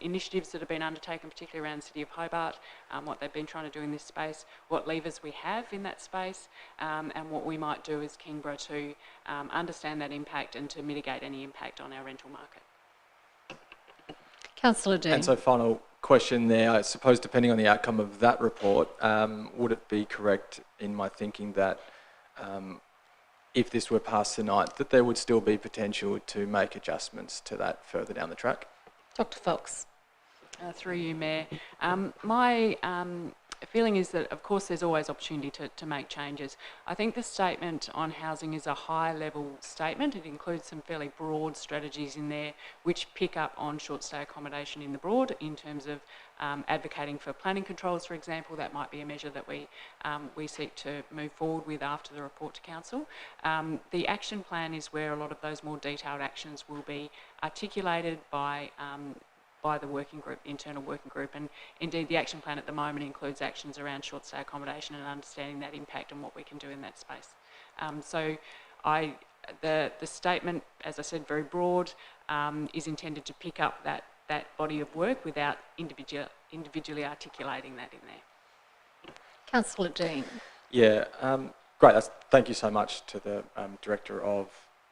initiatives that have been undertaken, particularly around the City of Hobart, what they've been trying to do in this space, what levers we have in that space, and what we might do as Kingborough to understand that impact and to mitigate any impact on our rental market. Councillor Dean. And so final question there, I suppose depending on the outcome of that report, would it be correct in my thinking that if this were passed tonight, that there would still be potential to make adjustments to that further down the track? Dr Fox. Through you, Mayor. My feeling is that, of course, there's always opportunity to make changes. I think the statement on housing is a high-level statement. It includes some fairly broad strategies in there which pick up on short-stay accommodation in the broad in terms of advocating for planning controls, for example. That might be a measure that we seek to move forward with after the report to Council. The action plan is where a lot of those more detailed actions will be articulated by the working group, internal working group, and indeed the action plan at the moment includes actions around short stay accommodation and understanding that impact and what we can do in that space. The statement, as I said, very broad, is intended to pick up that body of work without individually articulating that in there. Councillor Dean. Yeah, great. Thank you so much to the Director of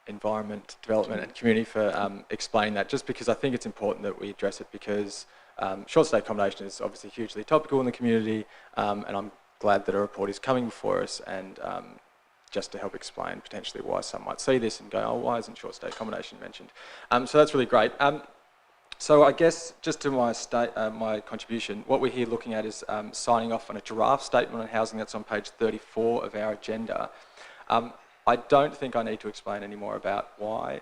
Environment, Development and Community for explaining that, just because I think it's important that we address it, because short stay accommodation is obviously hugely topical in the community, and I'm glad that a report is coming before us, and just to help explain potentially why some might see this and go, oh, why isn't short stay accommodation mentioned? So that's really great. So I guess just to my contribution, what we're here looking at is signing off on a draft statement on housing that's on page 34 of our agenda. I don't think I need to explain any more about why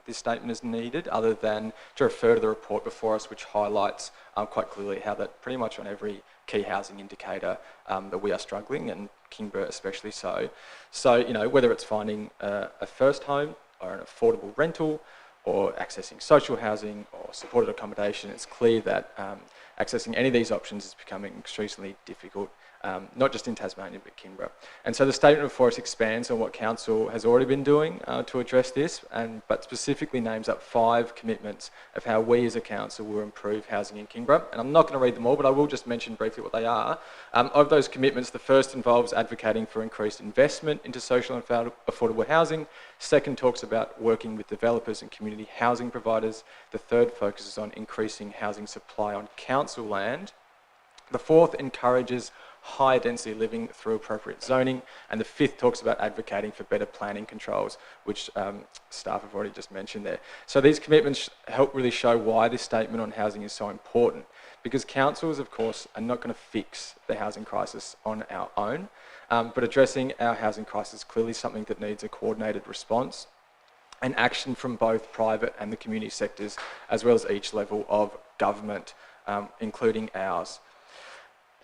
this statement is needed, other than to refer to the report before us, which highlights quite clearly how that pretty much on every key housing indicator that we are struggling, and Kingborough especially so. So, you know, whether it's finding a first home or an affordable rental, or accessing social housing or supported accommodation, it's clear that accessing any of these options is becoming extremely difficult, not just in Tasmania but Kingborough. And so the statement before us expands on what Council has already been doing to address this, but specifically names up 5 commitments of how we as a council will improve housing in Kingborough. And I'm not going to read them all, but I will just mention briefly what they are. Of those commitments, the first involves advocating for increased investment into social and affordable housing. Second talks about working with developers and community housing providers. The third focuses on increasing housing supply on council land. The fourth encourages higher density living through appropriate zoning, and the fifth talks about advocating for better planning controls, which staff have already just mentioned there. So these commitments help really show why this statement on housing is so important, because councils, of course, are not going to fix the housing crisis on our own, but addressing our housing crisis is clearly something that needs a coordinated response and action from both private and the community sectors, as well as each level of government, including ours.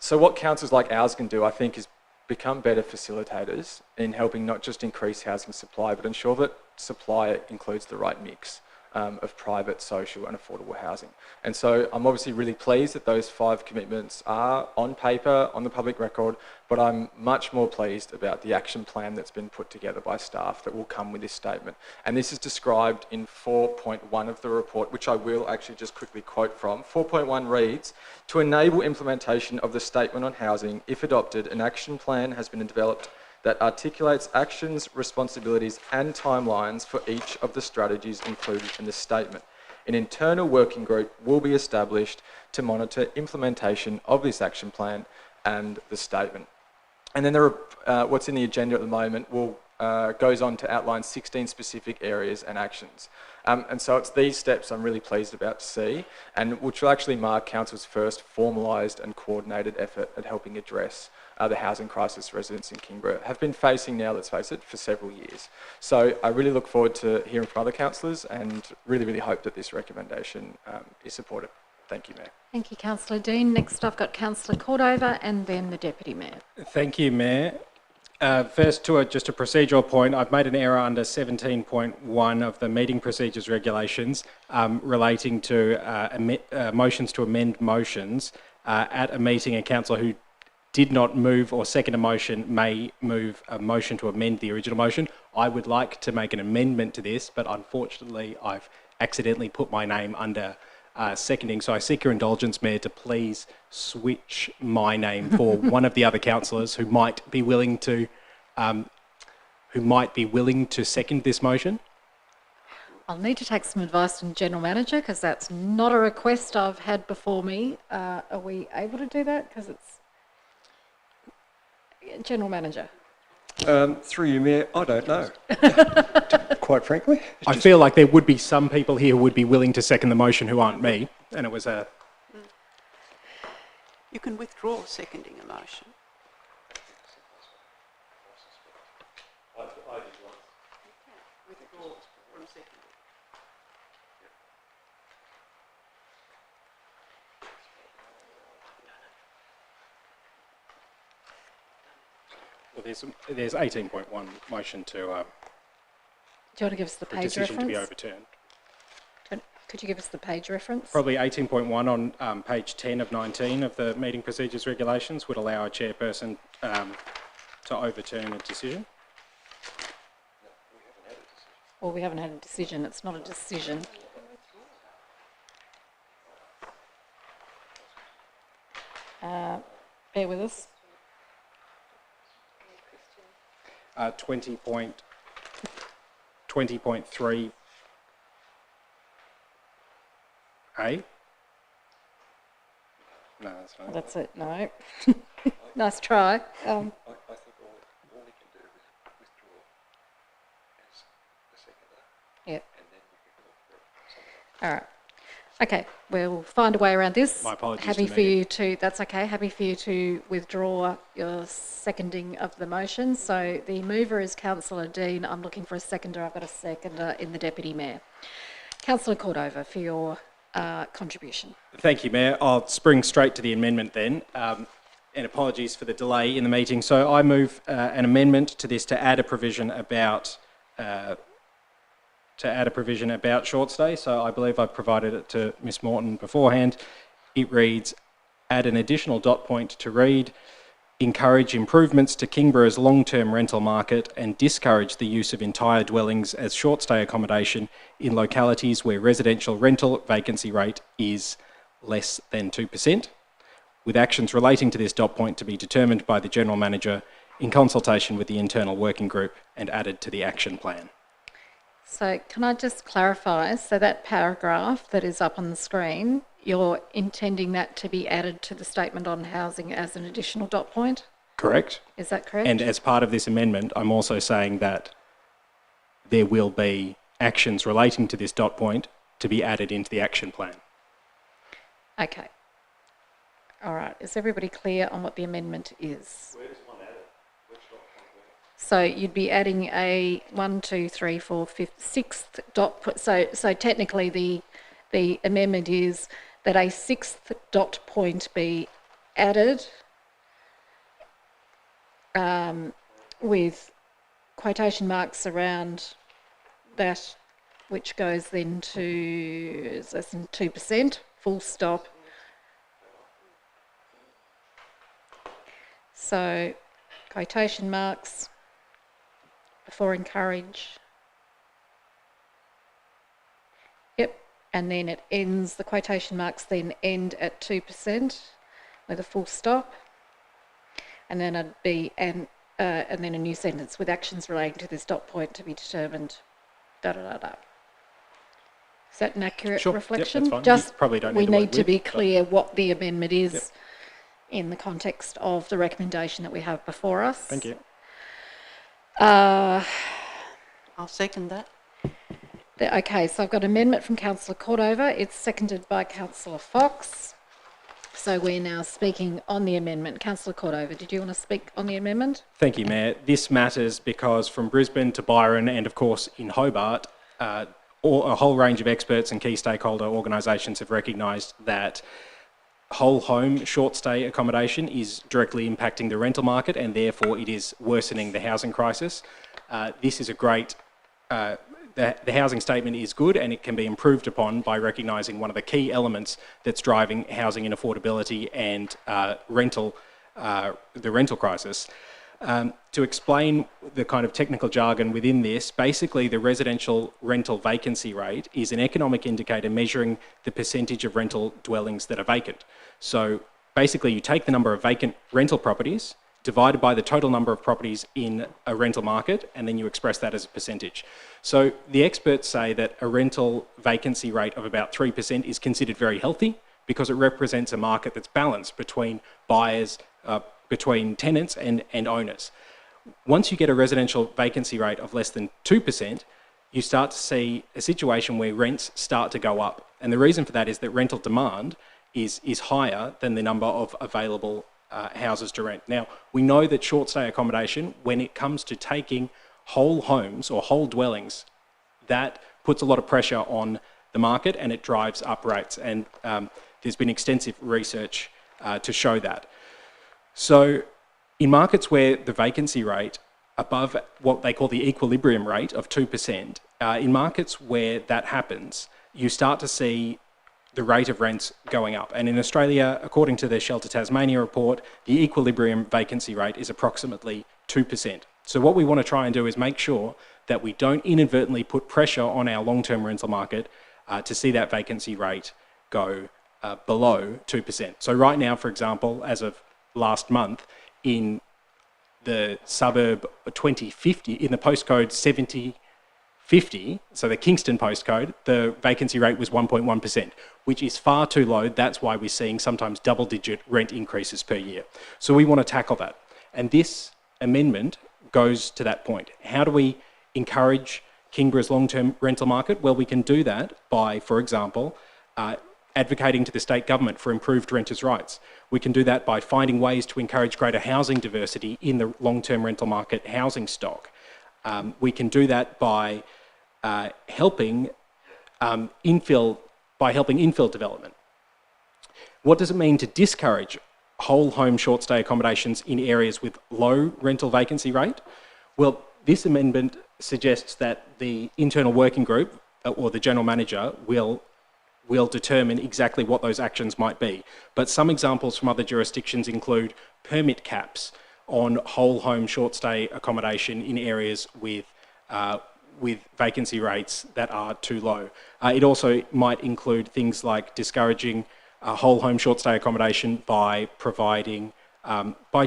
So what councils like ours can do, I think, is become better facilitators in helping not just increase housing supply, but ensure that supply includes the right mix of private, social and affordable housing. And so I'm obviously really pleased that those 5 commitments are on paper, on the public record, but I'm much more pleased about the action plan that's been put together by staff that will come with this statement. And this is described in 4.1 of the report, which I will actually just quickly quote from. 4.1 reads, "To enable implementation of the statement on housing, if adopted, an action plan has been developed that articulates actions, responsibilities and timelines for each of the strategies included in the statement. An internal working group will be established to monitor implementation of this action plan and the statement." And then what's in the agenda at the moment goes on to outline 16 specific areas and actions. And so it's these steps I'm really pleased about to see, and which will actually mark Council's first formalised and coordinated effort at helping address the housing crisis residents in Kingborough have been facing now, let's face it, for several years. So I really look forward to hearing from other councillors, and really, really hope that this recommendation is supported. Thank you, Mayor. Thank you, Councillor Dean. Next I've got Councillor Cordova and then the Deputy Mayor. Thank you, Mayor. First, just a procedural point, I've made an error under 17.1 of the meeting procedures regulations relating to motions to amend motions. At a meeting, a councillor who did not move or second a motion may move a motion to amend the original motion. I would like to make an amendment to this, but unfortunately I've accidentally put my name under seconding, so I seek your indulgence, Mayor, to please switch my name for one of the other councillors who might be willing to second this motion. I'll need to take some advice from the General Manager because that's not a request I've had before me. Are we able to do that? Because it's General Manager. Through you, Mayor, I don't know. Quite frankly. I feel like there would be some people here who would be willing to second the motion who aren't me, and it was a... You can withdraw seconding a motion. Well, there's 18.1 motion to... Do you want to give us the page decision reference? to be overturned. Could you give us the page reference? Probably 18.1 on page 10 of 19 of the meeting procedures regulations would allow a chairperson to overturn a decision. Well, we haven't had a decision. It's not a decision. Bear with us. 20.3 A? No, that's not. That's it, no. Nice try. I think all he can do is withdraw as the seconder. Yep. And then we can go through. All right. Okay, we'll find a way around this. My apologies Happy to for Megan. you to, that's okay, happy for you to withdraw your seconding of the motion. So the mover is Councillor Dean. I'm looking for a seconder. I've got a seconder in the Deputy Mayor. Councillor Cordova for your contribution. Thank you, Mayor. I'll spring straight to the amendment then. And apologies for the delay in the meeting. So I move an amendment to this to add a provision about short stay. So I believe I've provided it to Ms Morton beforehand. It reads, add an additional dot point to read, encourage improvements to Kingborough's long-term rental market and discourage the use of entire dwellings as short stay accommodation in localities where residential rental vacancy rate is less than 2%, with actions relating to this dot point to be determined by the General Manager in consultation with the internal working group and added to the action plan. So can I just clarify, so that paragraph that is up on the screen, you're intending that to be added to the statement on housing as an additional dot point? Correct. Is that correct? And as part of this amendment, I'm also saying that there will be actions relating to this dot point to be added into the action plan. Okay. All right. Is everybody clear on what the amendment is? Where does one add it? Which dot point where? So you'd be adding a 1, 2, 3, 4, 5th, 6th dot point. So technically the amendment is that a 6th dot point be added with quotation marks around that, which goes then to less than 2%, full stop. So quotation marks before encourage. Yep, and then it ends, the quotation marks then end at 2% with a full stop. And then it'd be, and then a new sentence with actions relating to this dot point to be determined, da-da-da-da. Is that an accurate reflection? Yep, that's fine. Just, You probably don't we need the need word to with, be but- clear what the amendment is Yep. in the context of the recommendation that we have before us. Thank you. I'll second that. Okay, so I've got an amendment from Councillor Cordova. It's seconded by Councillor Fox. So we're now speaking on the amendment. Councillor Cordova, did you want to speak on the amendment? Thank you, Mayor. This matters because from Brisbane to Byron and, of course, in Hobart, a whole range of experts and key stakeholder organisations have recognised that whole home short stay accommodation is directly impacting the rental market, and therefore it is worsening the housing crisis. This is a great, the housing statement is good, and it can be improved upon by recognising one of the key elements that's driving housing inaffordability and the rental crisis. To explain the kind of technical jargon within this, basically the residential rental vacancy rate is an economic indicator measuring the percentage of rental dwellings that are vacant. So basically you take the number of vacant rental properties divided by the total number of properties in a rental market, and then you express that as a percentage. So the experts say that a rental vacancy rate of about 3% is considered very healthy because it represents a market that's balanced between buyers, between tenants and owners. Once you get a residential vacancy rate of less than 2%, you start to see a situation where rents start to go up. And the reason for that is that rental demand is higher than the number of available houses to rent. Now, we know that short stay accommodation, when it comes to taking whole homes or whole dwellings, that puts a lot of pressure on the market and it drives up rates. And there's been extensive research to show that. So in markets where the vacancy rate above what they call the equilibrium rate of 2%, in markets where that happens, you start to see the rate of rents going up. And in Australia, according to the Shelter Tasmania report, the equilibrium vacancy rate is approximately 2%. So what we want to try and do is make sure that we don't inadvertently put pressure on our long-term rental market to see that vacancy rate go below 2%. So right now, for example, as of last month, in the suburb 2050, in the postcode 7050, so the Kingston postcode, the vacancy rate was 1.1%, which is far too low. That's why we're seeing sometimes double-digit rent increases per year. So we want to tackle that. And this amendment goes to that point. How do we encourage Kingborough's long-term rental market? Well, we can do that by, for example, advocating to the state government for improved renters' rights. We can do that by finding ways to encourage greater housing diversity in the long-term rental market housing stock. We can do that by helping infill development. What does it mean to discourage whole home short stay accommodations in areas with low rental vacancy rate? Well, this amendment suggests that the internal working group or the general manager will determine exactly what those actions might be. But some examples from other jurisdictions include permit caps on whole home short stay accommodation in areas with vacancy rates that are too low. It also might include things like discouraging whole home short stay accommodation by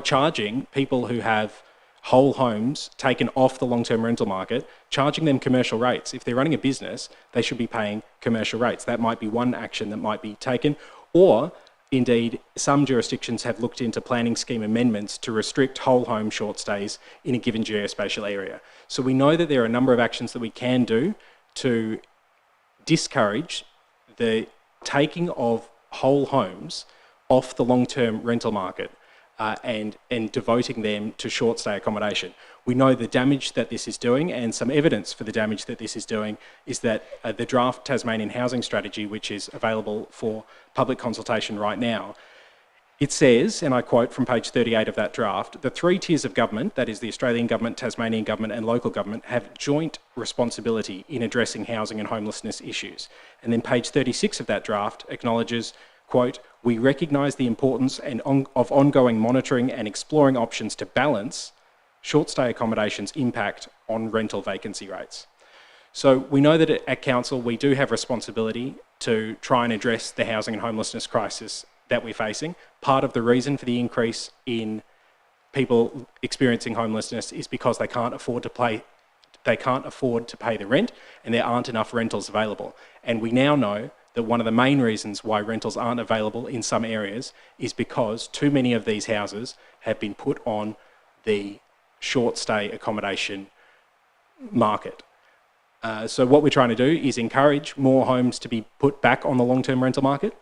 charging people who have whole homes taken off the long-term rental market, charging them commercial rates. If they're running a business, they should be paying commercial rates. That might be one action that might be taken. Or, indeed, some jurisdictions have looked into planning scheme amendments to restrict whole home short stays in a given geospatial area. So we know that there are a number of actions that we can do to discourage the taking of whole homes off the long-term rental market and devoting them to short stay accommodation. We know the damage that this is doing, and some evidence for the damage that this is doing is that the draft Tasmanian housing strategy, which is available for public consultation right now, it says, and I quote from page 38 of that draft, the three tiers of government, that is the Australian government, Tasmanian government and local government, have joint responsibility in addressing housing and homelessness issues. And then page 36 of that draft acknowledges, quote, we recognise the importance of ongoing monitoring and exploring options to balance short stay accommodation's impact on rental vacancy rates. So we know that at Council we do have responsibility to try and address the housing and homelessness crisis that we're facing. Part of the reason for the increase in people experiencing homelessness is because they can't afford to pay the rent, and there aren't enough rentals available. And we now know that one of the main reasons why rentals aren't available in some areas is because too many of these houses have been put on the short stay accommodation market. So what we're trying to do is encourage more homes to be put back on the long-term rental market.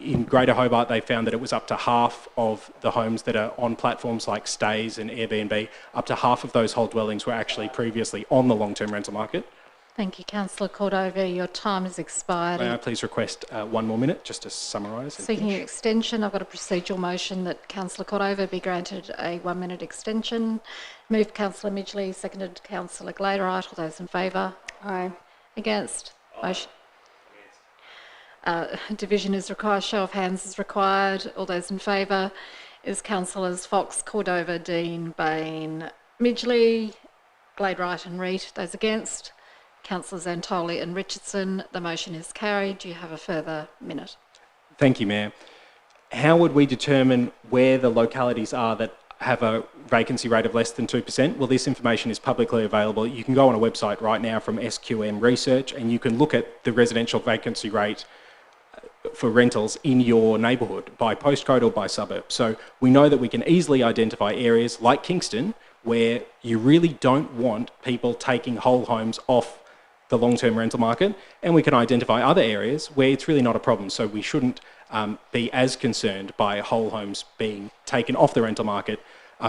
In Greater Hobart, they found that it was up to half of the homes that are on platforms like Stays and Airbnb, up to half of those whole dwellings were actually previously on the long-term rental market. Thank you, Councillor Cordova. Your time has expired. May I please request 1 more minute just to summarise and Seeking an finish? extension, I've got a procedural motion that Councillor Cordova be granted a 1 minute extension. Moved Councillor Midgley, seconded Councillor Gladerite. All those in favour? Aye. Against? Motion. Division is required. Show of hands is required. All those in favour is Councillors Fox, Cordova, Dean, Bain, Midgley, Gladerite and Reid. Those against? Councillors Antoli and Richardson. The motion is carried. Do you have a further minute? Thank you, Mayor. How would we determine where the localities are that have a vacancy rate of less than 2%? Well, this information is publicly available. You can go on a website right now from SQM Research and you can look at the residential vacancy rate for rentals in your neighbourhood by postcode or by suburb. So we know that we can easily identify areas like Kingston where you really don't want people taking whole homes off the long-term rental market, and we can identify other areas where it's really not a problem. So we shouldn't be as concerned by whole homes being taken off the rental market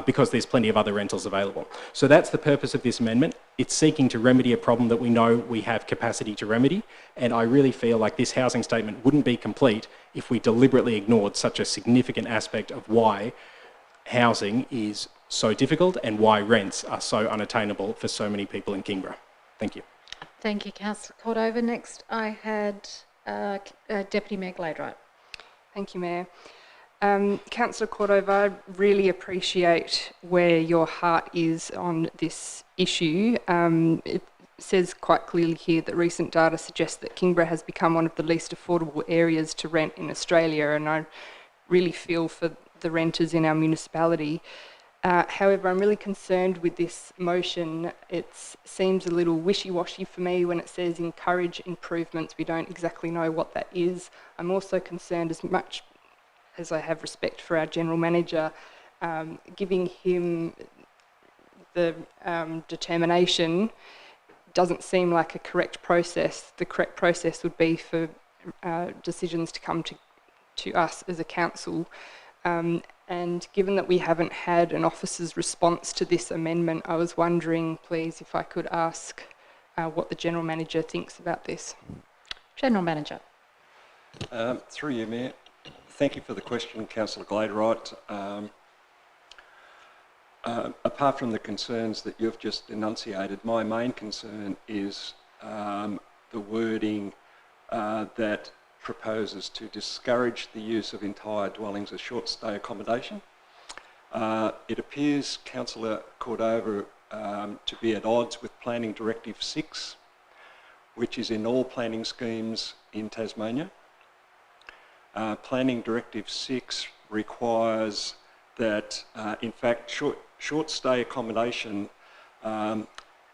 because there's plenty of other rentals available. So that's the purpose of this amendment. It's seeking to remedy a problem that we know we have capacity to remedy, and I really feel like this housing statement wouldn't be complete if we deliberately ignored such a significant aspect of why housing is so difficult and why rents are so unattainable for so many people in Kingborough. Thank you. Thank you, Councillor Cordova. Next, I had Deputy Mayor Gladerite. Thank you, Mayor. Councillor Cordova, I really appreciate where your heart is on this issue. It says quite clearly here that recent data suggests that Kingborough has become one of the least affordable areas to rent in Australia, and I really feel for the renters in our municipality. However, I'm really concerned with this motion. It seems a little wishy-washy for me when it says encourage improvements. We don't exactly know what that is. I'm also concerned, as much as I have respect for our General Manager, giving him the determination doesn't seem like a correct process. The correct process would be for decisions to come to us as a council. And given that we haven't had an officer's response to this amendment, I was wondering, please, if I could ask what the General Manager thinks about this. General Manager. Through you, Mayor. Thank you for the question, Councillor Gladerite. Apart from the concerns that you've just enunciated, my main concern is the wording that proposes to discourage the use of entire dwellings as short stay accommodation. It appears, Councillor Cordova, to be at odds with Planning Directive 6, which is in all planning schemes in Tasmania. Planning Directive 6 requires that, in fact, short stay accommodation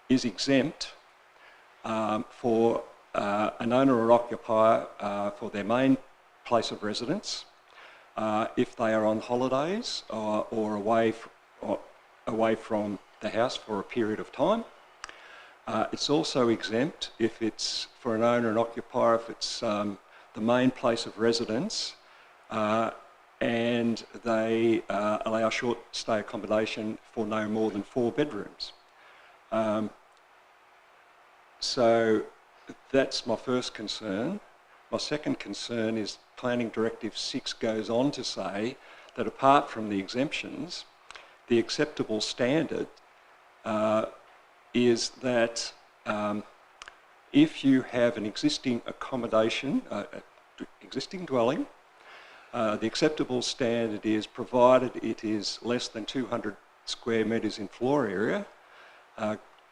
is exempt for an owner or occupier for their main place of residence if they are on holidays or away from the house for a period of time. It's also exempt if it's for an owner and occupier if it's the main place of residence and they allow short stay accommodation for no more than 4 bedrooms. So that's my first concern. My second concern is Planning Directive 6 goes on to say that apart from the exemptions, the acceptable standard is that if you have an existing accommodation, existing dwelling, the acceptable standard is provided it is less than 200 square metres in floor area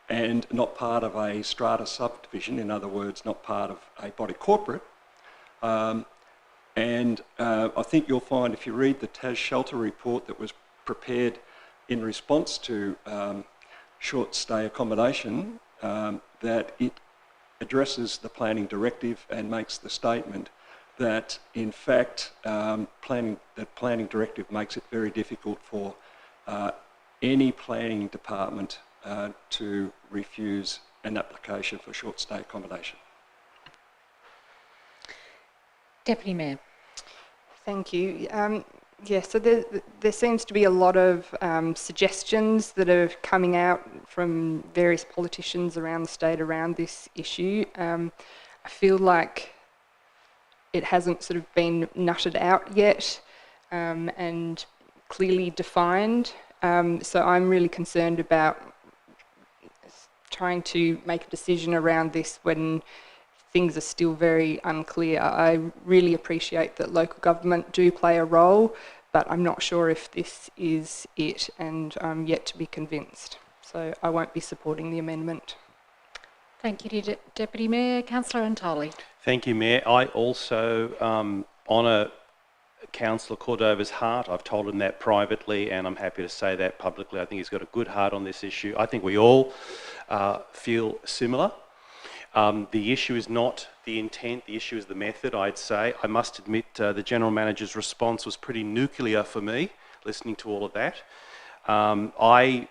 and not part of a strata subdivision, in other words, not part of a body corporate. I think you'll find if you read the Tas Shelter report that was prepared in response to short stay accommodation, that it addresses the planning directive and makes the statement that in fact the planning directive makes it very difficult for any planning department to refuse an application for short stay accommodation. Deputy Mayor. Thank you. Yeah, so there seems to be a lot of suggestions that are coming out from various politicians around the state around this issue. I feel like it hasn't sort of been nutted out yet and clearly defined. So I'm really concerned about trying to make a decision around this when things are still very unclear. I really appreciate that local government do play a role, but I'm not sure if this is it, and I'm yet to be convinced. So I won't be supporting the amendment. Thank you, Deputy Mayor. Councillor Antoli. Thank you, Mayor. I also honour Councillor Cordova's heart. I've told him that privately, and I'm happy to say that publicly. I think he's got a good heart on this issue. I think we all feel similar. The issue is not the intent, the issue is the method, I'd say. I must admit the General Manager's response was pretty nuclear for me, listening to all of that. I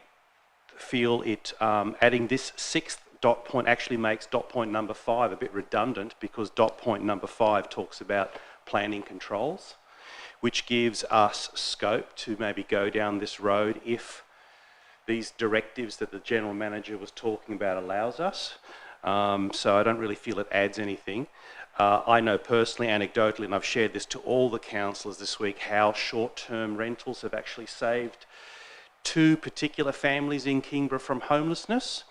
feel it adding this 6th dot point actually makes dot point number 5 a bit redundant, because dot point number 5 talks about planning controls, which gives us scope to maybe go down this road if these directives that the General Manager was talking about allows us. So I don't really feel it adds anything. I know personally, anecdotally, and I've shared this to all the councillors this week, how short-term rentals have actually saved 2 particular families in Kingborough from homelessness.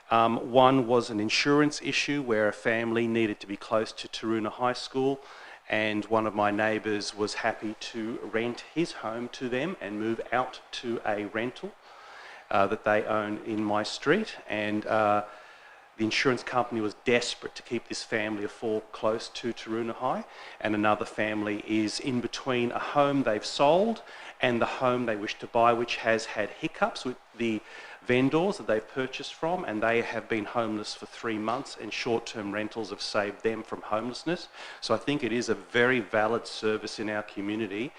One was an insurance issue where a family needed to be close to Taroona High School, and one of my neighbours was happy to rent his home to them and move out to a rental that they own in my street. And the insurance company was desperate to keep this family of 4 close to Taroona High, and another family is in between a home they've sold and the home they wish to buy, which has had hiccups with the vendors that they've purchased from, and they have been homeless for 3 months, and short-term rentals have saved them from homelessness. So I think it is a very valid service in our community,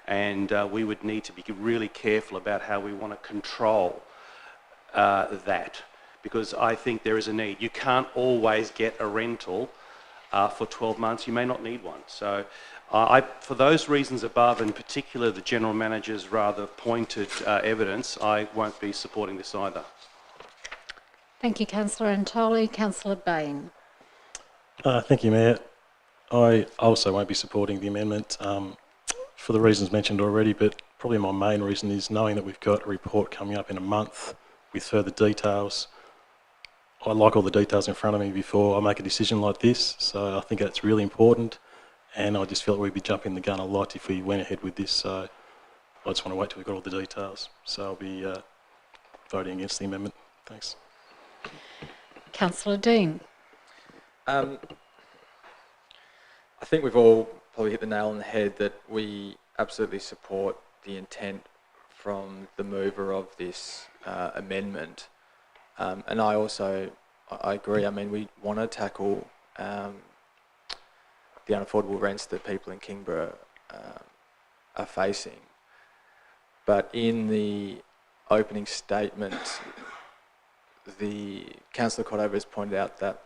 and we would need to be really careful about how we want to control that, because I think there is a need. You can't always get a rental for 12 months. You may not need one. So for those reasons above, in particular the General Manager's rather pointed evidence, I won't be supporting this either. Thank you, Councillor Antoli. Councillor Bain. Thank you, Mayor. I also won't be supporting the amendment for the reasons mentioned already, but probably my main reason is knowing that we've got a report coming up in a month with further details. I like all the details in front of me before I make a decision like this, so I think that's really important, and I just feel like we'd be jumping the gun a lot if we went ahead with this, so I just want to wait till we've got all the details. So I'll be voting against the amendment. Thanks. Councillor Dean. I think we've all probably hit the nail on the head that we absolutely support the intent from the mover of this amendment. And I agree. I mean, we want to tackle the unaffordable rents that people in Kingborough are facing. But in the opening statement, the Councillor Cordova has pointed out that,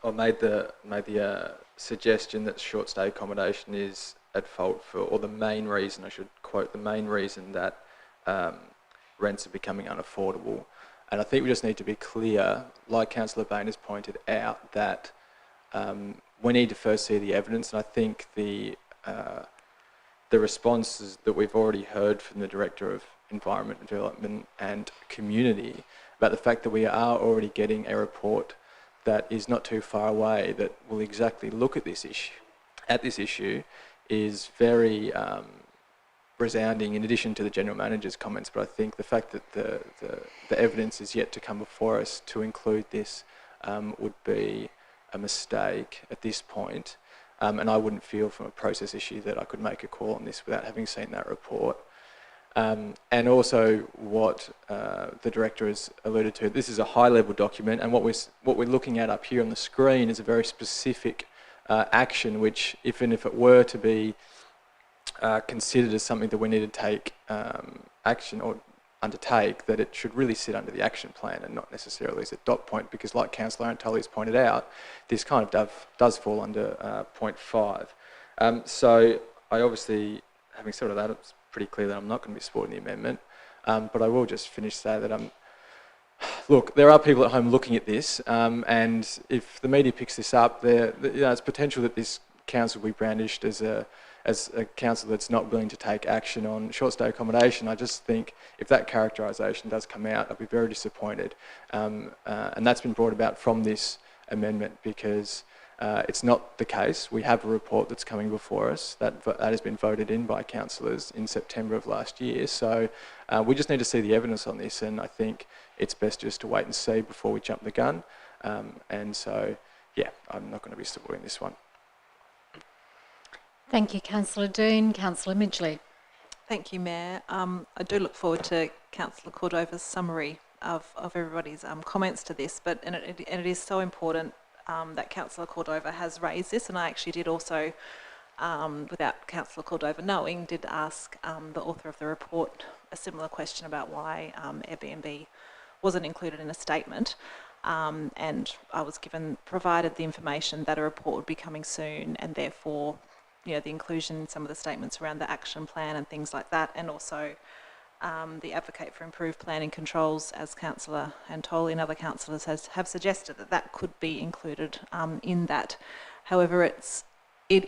or made the suggestion that short stay accommodation is at fault for, or the main reason, I should quote, the main reason that rents are becoming unaffordable. And I think we just need to be clear, like Councillor Bain has pointed out, that we need to first see the evidence. And I think the responses that we've already heard from the Director of Environment and Development and Community about the fact that we are already getting a report that is not too far away that will exactly look at this issue, is very resounding, in addition to the General Manager's comments. But I think the fact that the evidence is yet to come before us to include this would be a mistake at this point. And I wouldn't feel from a process issue that I could make a call on this without having seen that report. And also what the Director has alluded to, this is a high-level document, and what we're looking at up here on the screen is a very specific action, which, if it were to be considered as something that we need to take action or undertake, that it should really sit under the action plan and not necessarily as a dot point, because like Councillor Antoli has pointed out, this kind of does fall under point 5. So I obviously having said all that, it's pretty clear that I'm not going to be supporting the amendment. But I will just finish say that look, there are people at home looking at this, and if the media picks this up, it's potential that this council will be brandished as a council that's not willing to take action on short stay accommodation. I just think if that characterisation does come out, I'll be very disappointed. And that's been brought about from this amendment because it's not the case. We have a report that's coming before us that has been voted in by councillors in September of last year. So we just need to see the evidence on this, and I think it's best just to wait and see before we jump the gun. And so, yeah, I'm not going to be supporting this one. Thank you, Councillor Dean. Councillor Midgley. Thank you, Mayor. I do look forward to Councillor Cordova's summary of everybody's comments to this, and it is so important that Councillor Cordova has raised this, and I actually did also, without Councillor Cordova knowing, did ask the author of the report a similar question about why Airbnb wasn't included in a statement, and I was provided the information that a report would be coming soon, and therefore, you know, the inclusion in some of the statements around the action plan and things like that, and also the Advocate for Improved Planning Controls, as Councillor Antoli and other councillors have suggested that could be included in that. However, it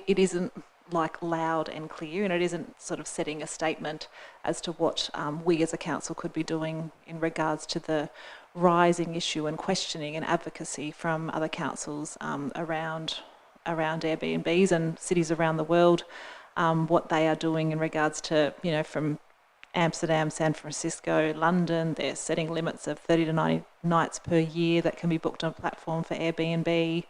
isn't like loud and clear, and it isn't sort of setting a statement as to what we as a council could be doing in regards to the rising issue and questioning and advocacy from other councils around Airbnbs and cities around the world, what they are doing in regards to, you know, from Amsterdam, San Francisco, London, they're setting limits of 30 to 90 nights per year that can be booked on a platform for Airbnb.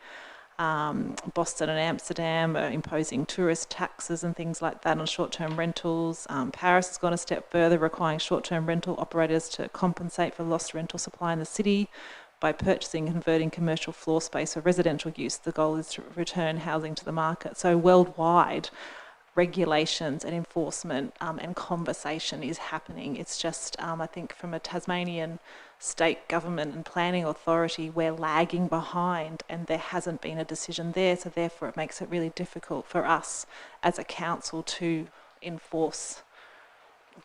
Boston and Amsterdam are imposing tourist taxes and things like that on short-term rentals. Paris has gone a step further, requiring short-term rental operators to compensate for lost rental supply in the city by purchasing and converting commercial floor space for residential use. The goal is to return housing to the market. So worldwide, regulations and enforcement and conversation is happening. It's just, I think from a Tasmanian state government and planning authority, we're lagging behind and there hasn't been a decision there. So therefore it makes it really difficult for us as a council to enforce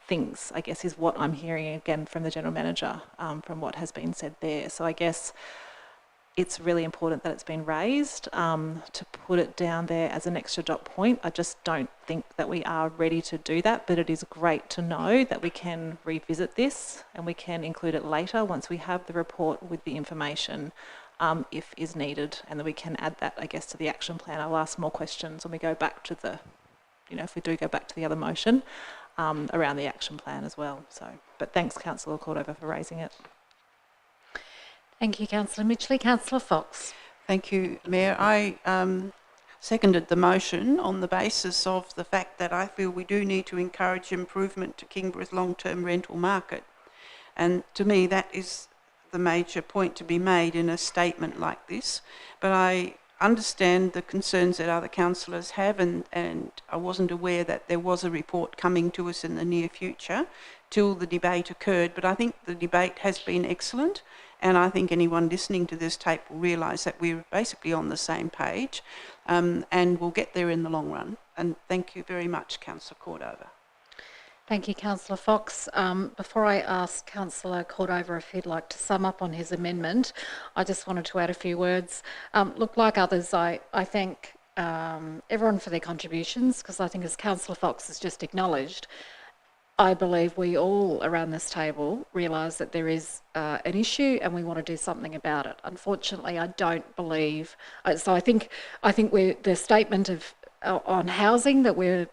things, I guess, is what I'm hearing again from the General Manager, from what has been said there. So I guess it's really important that it's been raised, to put it down there as an extra dot point. I just don't think that we are ready to do that, but it is great to know that we can revisit this and we can include it later once we have the report with the information, if is needed, and then we can add that, I guess, to the action plan. I'll ask more questions when we go back to the, you know, if we do go back to the other motion, around the action plan as well. So, but thanks, Councillor Cordova, for raising it. Thank you, Councillor Midgley. Councillor Fox. Thank you, Mayor. I seconded the motion on the basis of the fact that I feel we do need to encourage improvement to Kingborough's long-term rental market. And to me, that is the major point to be made in a statement like this. But I understand the concerns that other councillors have, and I wasn't aware that there was a report coming to us in the near future till the debate occurred. But I think the debate has been excellent, and I think anyone listening to this tape will realise that we're basically on the same page, and we'll get there in the long run. And thank you very much, Councillor Cordova. Thank you, Councillor Fox. Before I ask Councillor Cordova if he'd like to sum up on his amendment, I just wanted to add a few words. Look, like others, I thank everyone for their contributions, because I think, as Councillor Fox has just acknowledged, I believe we all around this table realise that there is an issue and we want to do something about it. Unfortunately, I don't believe... So I think the statement on housing that we're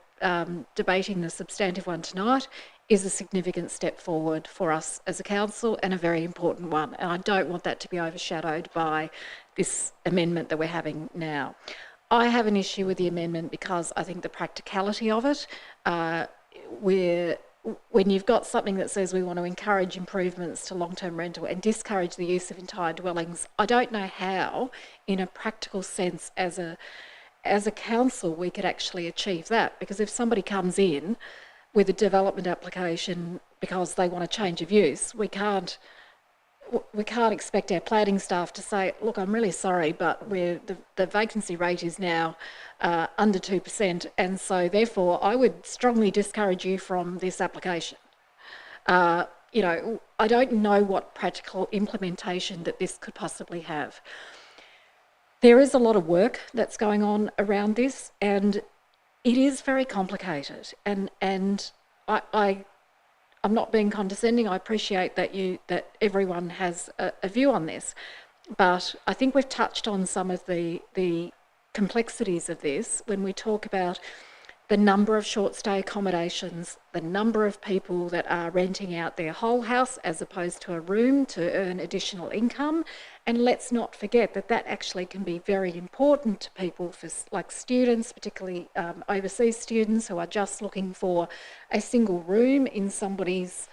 debating, the substantive one tonight, is a significant step forward for us as a council, and a very important one. And I don't want that to be overshadowed by this amendment that we're having now. I have an issue with the amendment because I think the practicality of it, when you've got something that says we want to encourage improvements to long-term rental and discourage the use of entire dwellings, I don't know how, in a practical sense, as a council, we could actually achieve that. Because if somebody comes in with a development application because they want a change of use, we can't we can't expect our planning staff to say, look, I'm really sorry, but the vacancy rate is now under 2%, and so therefore I would strongly discourage you from this application. You know, I don't know what practical implementation that this could possibly have. There is a lot of work that's going on around this, and it is very complicated. And I'm not being condescending. I appreciate that everyone has a view on this, but I think we've touched on some of the complexities of this when we talk about the number of short stay accommodations, the number of people that are renting out their whole house as opposed to a room to earn additional income. And let's not forget that that actually can be very important to people, for like students, particularly overseas students who are just looking for a single room in somebody's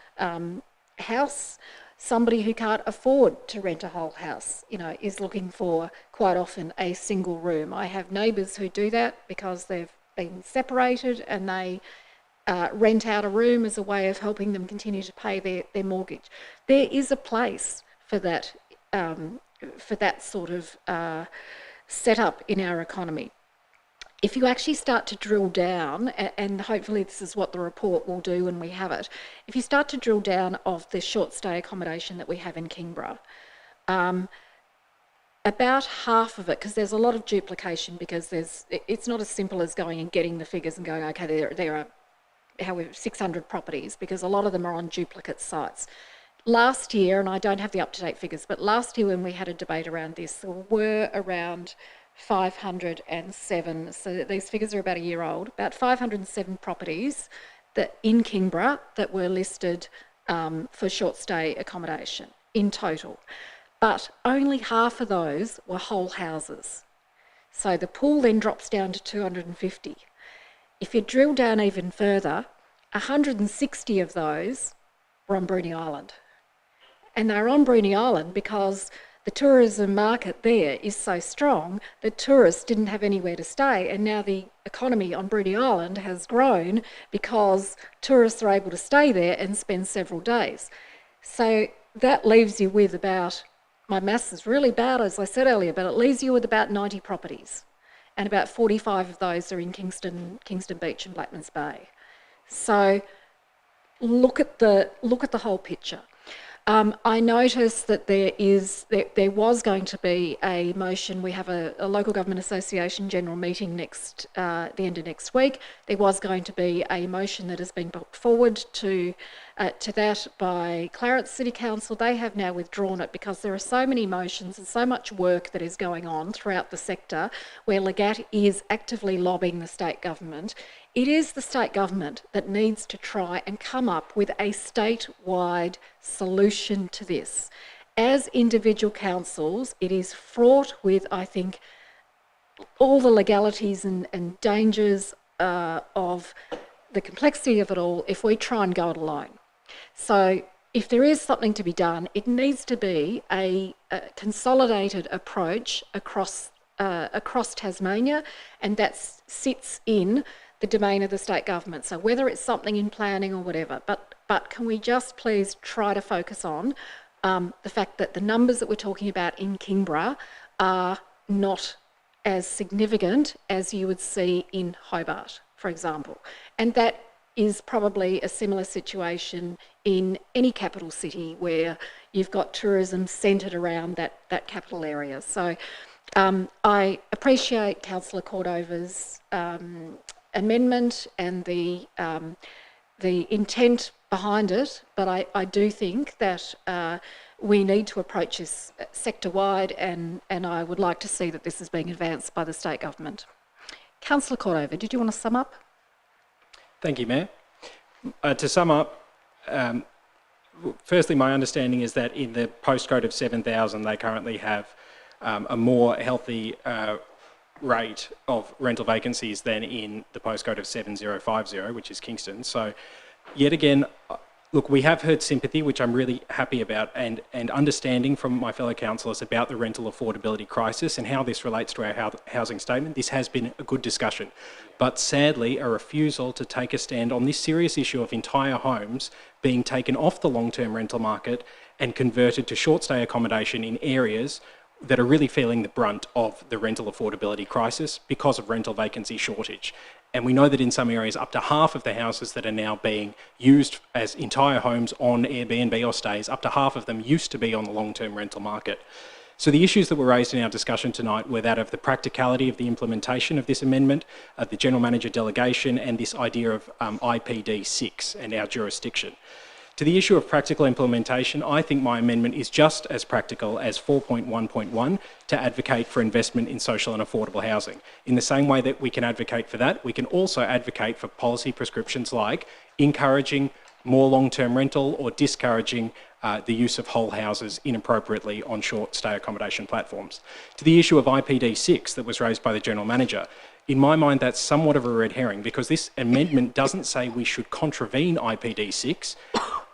house. Somebody who can't afford to rent a whole house, you know, is looking for quite often a single room. I have neighbours who do that because they've been separated and they rent out a room as a way of helping them continue to pay their mortgage. There is a place for that sort of setup in our economy. If you actually start to drill down, and hopefully this is what the report will do when we have it, if you start to drill down of the short stay accommodation that we have in Kingborough, about half of it, because there's a lot of duplication, because it's not as simple as going and getting the figures and going, okay, there are 600 properties, because a lot of them are on duplicate sites. Last year, and I don't have the up-to-date figures, but last year when we had a debate around this, there were around 507, so these figures are about a year old, about 507 properties that in Kingborough that were listed for short stay accommodation in total. But only half of those were whole houses. So the pool then drops down to 250. If you drill down even further, 160 of those were on Bruny Island. And they're on Bruny Island because the tourism market there is so strong that tourists didn't have anywhere to stay, and now the economy on Bruny Island has grown because tourists are able to stay there and spend several days. So that leaves you with about, my maths is really bad, as I said earlier, but it leaves you with about 90 properties, and about 45 of those are in Kingston Beach and Blackmans Bay. So look at the whole picture. I noticed that there was going to be a motion. We have a local government association general meeting the end of next week. There was going to be a motion that has been put forward to that by Clarence City Council. They have now withdrawn it because there are so many motions and so much work that is going on throughout the sector where Legat is actively lobbying the state government. It is the state government that needs to try and come up with a statewide solution to this. As individual councils, it is fraught with, I think, all the legalities and dangers of the complexity of it all if we try and go it alone. So if there is something to be done, it needs to be a consolidated approach across Tasmania, and that sits in the domain of the state government. So whether it's something in planning or whatever, but can we just please try to focus on the fact that the numbers that we're talking about in Kingborough are not as significant as you would see in Hobart, for example. And that is probably a similar situation in any capital city where you've got tourism centred around that capital area. So I appreciate Councillor Cordova's amendment and the intent behind it, but I do think that we need to approach this sector-wide, and I would like to see that this is being advanced by the state government. Councillor Cordova, did you want to sum up? Thank you, Mayor. To sum up, firstly, my understanding is that in the postcode of 7,000, they currently have a more healthy rate of rental vacancies than in the postcode of 7050, which is Kingston. So, yet again, look, we have heard sympathy, which I'm really happy about, and understanding from my fellow councillors about the rental affordability crisis and how this relates to our housing statement. This has been a good discussion. But sadly, a refusal to take a stand on this serious issue of entire homes being taken off the long-term rental market and converted to short stay accommodation in areas that are really feeling the brunt of the rental affordability crisis because of rental vacancy shortage. And we know that in some areas, up to half of the houses that are now being used as entire homes on Airbnb or stays, up to half of them used to be on the long-term rental market. So the issues that were raised in our discussion tonight were that of the practicality of the implementation of this amendment, the General Manager delegation, and this idea of IPD 6 and our jurisdiction. To the issue of practical implementation, I think my amendment is just as practical as 4.1.1 to advocate for investment in social and affordable housing. In the same way that we can advocate for that, we can also advocate for policy prescriptions like encouraging more long-term rental or discouraging the use of whole houses inappropriately on short stay accommodation platforms. To the issue of IPD 6 that was raised by the General Manager, in my mind that's somewhat of a red herring because this amendment doesn't say we should contravene IPD 6.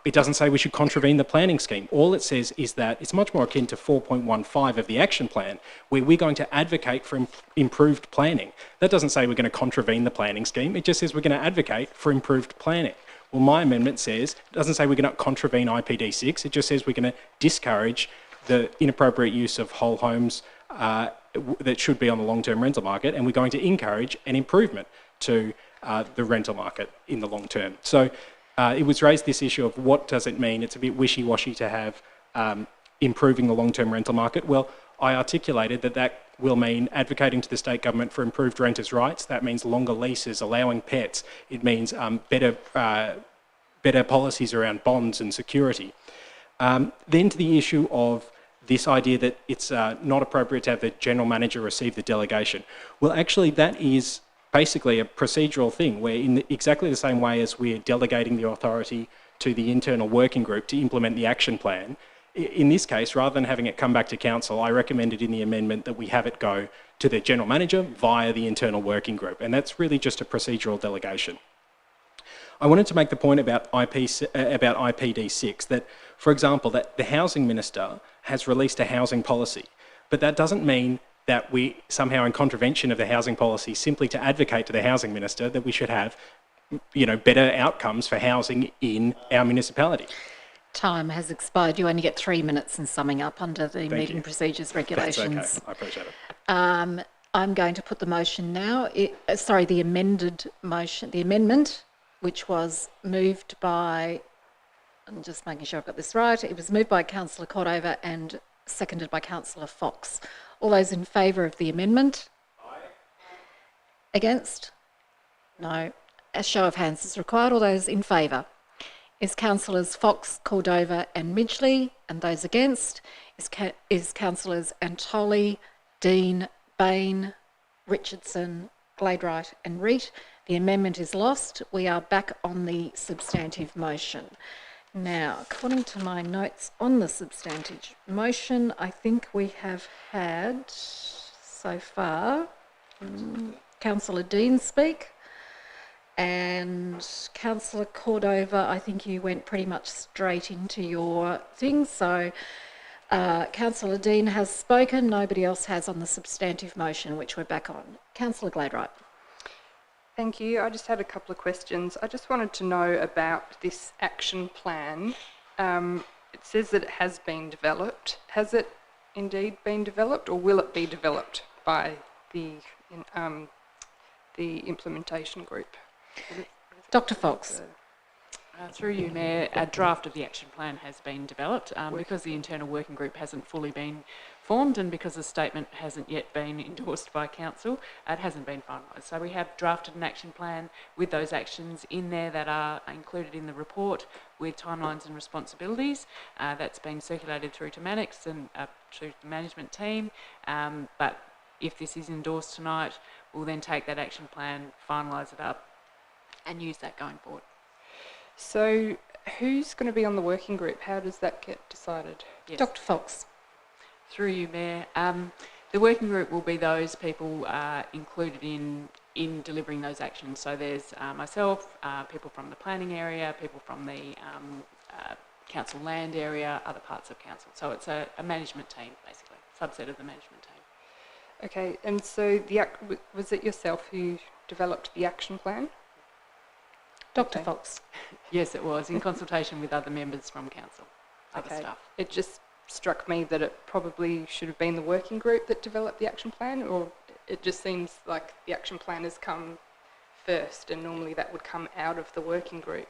It doesn't say we should contravene the planning scheme. All it says is that it's much more akin to 4.15 of the action plan, where we're going to advocate for improved planning. That doesn't say we're going to contravene the planning scheme. It just says we're going to advocate for improved planning. Well, my amendment says, it doesn't say we're going to contravene IPD 6. It just says we're going to discourage the inappropriate use of whole homes that should be on the long-term rental market, and we're going to encourage an improvement to the rental market in the long term. So it was raised this issue of what does it mean? It's a bit wishy-washy to have improving the long-term rental market. Well, I articulated that that will mean advocating to the state government for improved renters' rights. That means longer leases, allowing pets. It means better policies around bonds and security. Then to the issue of this idea that it's not appropriate to have the General Manager receive the delegation. Well, actually, that is basically a procedural thing where in exactly the same way as we're delegating the authority to the internal working group to implement the action plan, in this case, rather than having it come back to council, I recommended in the amendment that we have it go to the General Manager via the internal working group, and that's really just a procedural delegation. I wanted to make the point about IPD 6 that, for example, that the Housing Minister has released a housing policy, but that doesn't mean that we somehow in contravention of the housing policy simply to advocate to the Housing Minister that we should have, better outcomes for housing in our municipality. Time has expired. You only get 3 minutes in summing up under the meeting procedures regulations. That's okay. I appreciate it. I'm going to put the motion now. The amended motion, the amendment, which was moved by, I'm just making sure I've got this right, it was moved by Councillor Cordova and seconded by Councillor Fox. All those in favour of the amendment? Aye. Against? No. A show of hands is required. All those in favour? Is Councillors Fox, Cordova and Midgley, and those against is Councillors Antoli, Dean, Bain, Richardson, Gladwright and Reet. The amendment is lost. We are back on the substantive motion. Now, according to my notes on the substantive motion, I think we have had so far Councillor Dean speak. And Councillor Cordova, I think you went pretty much straight into your thing. So Councillor Dean has spoken. Nobody else has on the substantive motion, which we're back on. Councillor Gladwright. Thank you. I just had a couple of questions. I just wanted to know about this action plan. It says that it has been developed. Has it indeed been developed, or will it be developed by the implementation group? Dr. Fox. Through you, Mayor, a draft of the action plan has been developed because the internal working group hasn't fully been formed and because the statement hasn't yet been endorsed by council, it hasn't been finalised. So we have drafted an action plan with those actions in there that are included in the report with timelines and responsibilities. That's been circulated through to Mannix and through the management team. But if this is endorsed tonight, we'll then take that action plan, finalise it up and use that going forward. So who's going to be on the working group? How does that get decided? Yes. Dr. Fox. Through you, Mayor. The working group will be those people included in delivering those actions. So there's myself, people from the planning area, people from the council land area, other parts of council. So it's a management team, basically, subset of the management team. Okay, and so was it yourself who developed the action plan? Dr. Fox. Yes, it was, in consultation with other members from council. other stuff. It just struck me that it probably should have been the working group that developed the action plan, or it just seems like the action plan has come first and normally that would come out of the working group.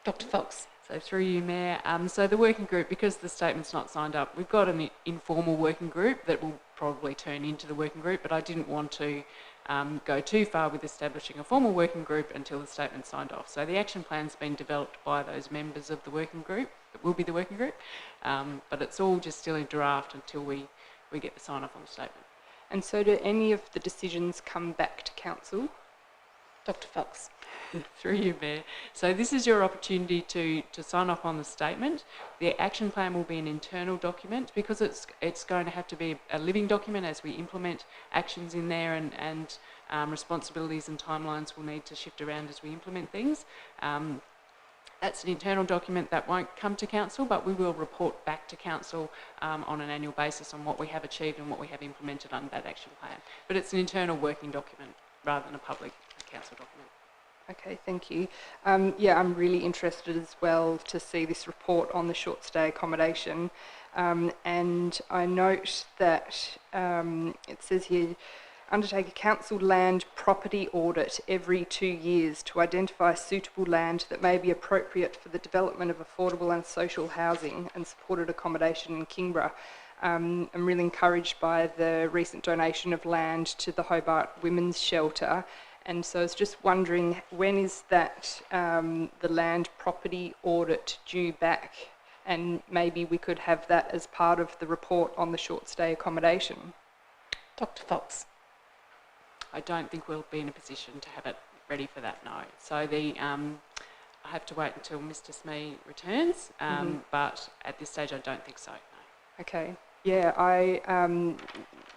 Dr. Fox. So through you, Mayor. So the working group, because the statement's not signed up, we've got an informal working group that will probably turn into the working group, but I didn't want to go too far with establishing a formal working group until the statement's signed off. So the action plan's been developed by those members of the working group. It will be the working group, but it's all just still in draft until we get the sign-off on the statement. And so do any of the decisions come back to council? Dr. Fox. Through you, Mayor. So this is your opportunity to sign off on the statement. The action plan will be an internal document because it's going to have to be a living document as we implement actions in there, and responsibilities and timelines will need to shift around as we implement things. That's an internal document that won't come to council, but we will report back to council on an annual basis on what we have achieved and what we have implemented under that action plan. But it's an internal working document rather than a public council document. Okay, thank you. Yeah, I'm really interested as well to see this report on the short stay accommodation. And I note that it says here, undertake a council land property audit every 2 years to identify suitable land that may be appropriate for the development of affordable and social housing and supported accommodation in Kingborough. I'm really encouraged by the recent donation of land to the Hobart Women's Shelter. And so I was just wondering, when is that, the land property audit due back? And maybe we could have that as part of the report on the short stay accommodation. Dr. Fox. I don't think we'll be in a position to have it ready for that, no. So I have to wait until Mr. Smee returns, but at this stage I don't think so, no. Okay. Yeah, I,